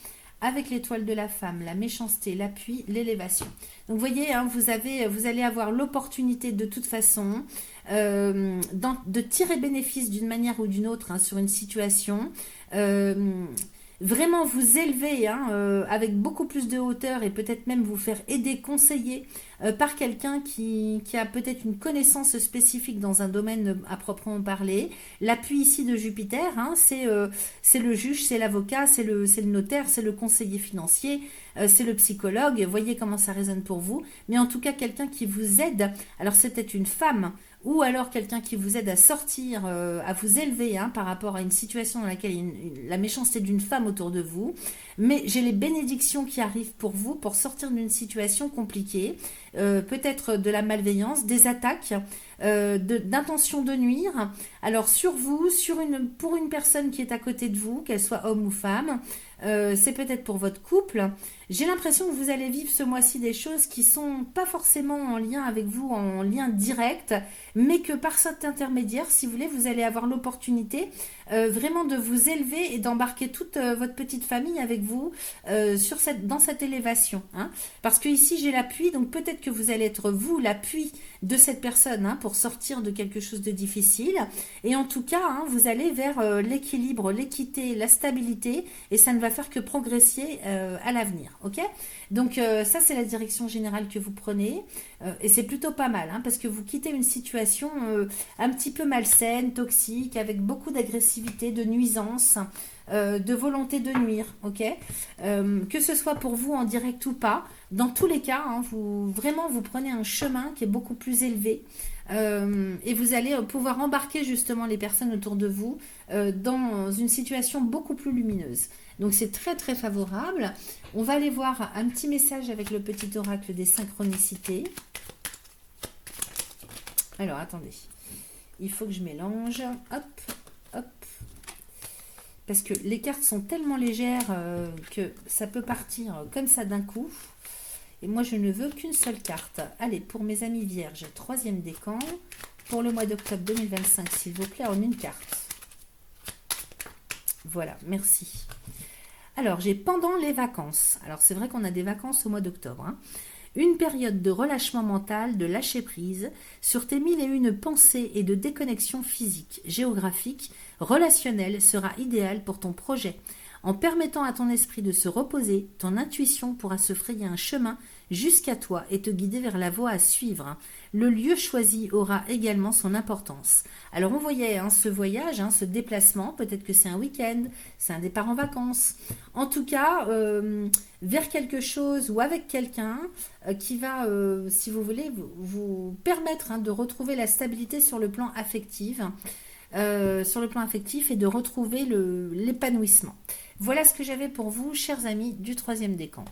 avec l'étoile de la femme, la méchanceté, l'appui, l'élévation. Donc vous voyez, hein, vous allez avoir l'opportunité de toute façon de tirer bénéfice d'une manière ou d'une autre, hein, sur une situation. Vraiment vous élever, hein, avec beaucoup plus de hauteur et peut-être même vous faire aider, conseiller par quelqu'un qui a peut-être une connaissance spécifique dans un domaine à proprement parler. L'appui ici de Jupiter, hein, c'est le juge, c'est l'avocat, c'est le notaire, c'est le conseiller financier, c'est le psychologue. Voyez comment ça résonne pour vous. Mais en tout cas, quelqu'un qui vous aide. Alors c'est peut-être une femme ou alors quelqu'un qui vous aide à sortir, à vous élever, hein, par rapport à une situation dans laquelle la méchanceté d'une femme autour de vous. Mais j'ai les bénédictions qui arrivent pour vous pour sortir d'une situation compliquée, peut-être de la malveillance, des attaques, d'intention de nuire. Alors sur vous, pour une personne qui est à côté de vous, qu'elle soit homme ou femme, c'est peut-être pour votre couple. J'ai l'impression que vous allez vivre ce mois-ci des choses qui sont pas forcément en lien avec vous, en lien direct, mais que par cet intermédiaire, si vous voulez, vous allez avoir l'opportunité vraiment de vous élever et d'embarquer toute votre petite famille avec vous dans cette élévation, hein. Parce que ici j'ai l'appui, donc peut-être que vous allez être vous l'appui de cette personne, hein, pour sortir de quelque chose de difficile. Et en tout cas, hein, vous allez vers l'équilibre, l'équité, la stabilité, et ça ne va faire que progresser à l'avenir. Ok, donc ça c'est la direction générale que vous prenez, et c'est plutôt pas mal, hein, parce que vous quittez une situation un petit peu malsaine, toxique, avec beaucoup d'agressivité, de nuisance, de volonté de nuire. Ok, que ce soit pour vous en direct ou pas, dans tous les cas, hein, vous prenez un chemin qui est beaucoup plus élevé. Et vous allez pouvoir embarquer justement les personnes autour de vous dans une situation beaucoup plus lumineuse. Donc c'est très très favorable. On va aller voir un petit message avec le petit oracle des synchronicités. Alors attendez, il faut que je mélange. Hop, hop. Parce que les cartes sont tellement légères que ça peut partir comme ça d'un coup. Et moi, je ne veux qu'une seule carte. Allez, pour mes amis vierges, troisième décan. Pour le mois d'octobre 2025, s'il vous plaît, en une carte. Voilà, merci. Alors, j'ai pendant les vacances. Alors, c'est vrai qu'on a des vacances au mois d'octobre, hein. Une période de relâchement mental, de lâcher prise sur tes mille et une pensées et de déconnexion physique, géographique, relationnelle sera idéale pour ton projet. En permettant à ton esprit de se reposer, ton intuition pourra se frayer un chemin jusqu'à toi et te guider vers la voie à suivre. Le lieu choisi aura également son importance. Alors on voyait, hein, ce voyage, hein, ce déplacement, peut-être que c'est un week-end, c'est un départ en vacances. En tout cas, vers quelque chose ou avec quelqu'un qui va, si vous voulez, vous permettre, hein, de retrouver la stabilité sur le plan affectif. Et de retrouver l'épanouissement. Voilà ce que j'avais pour vous, chers amis du troisième décan.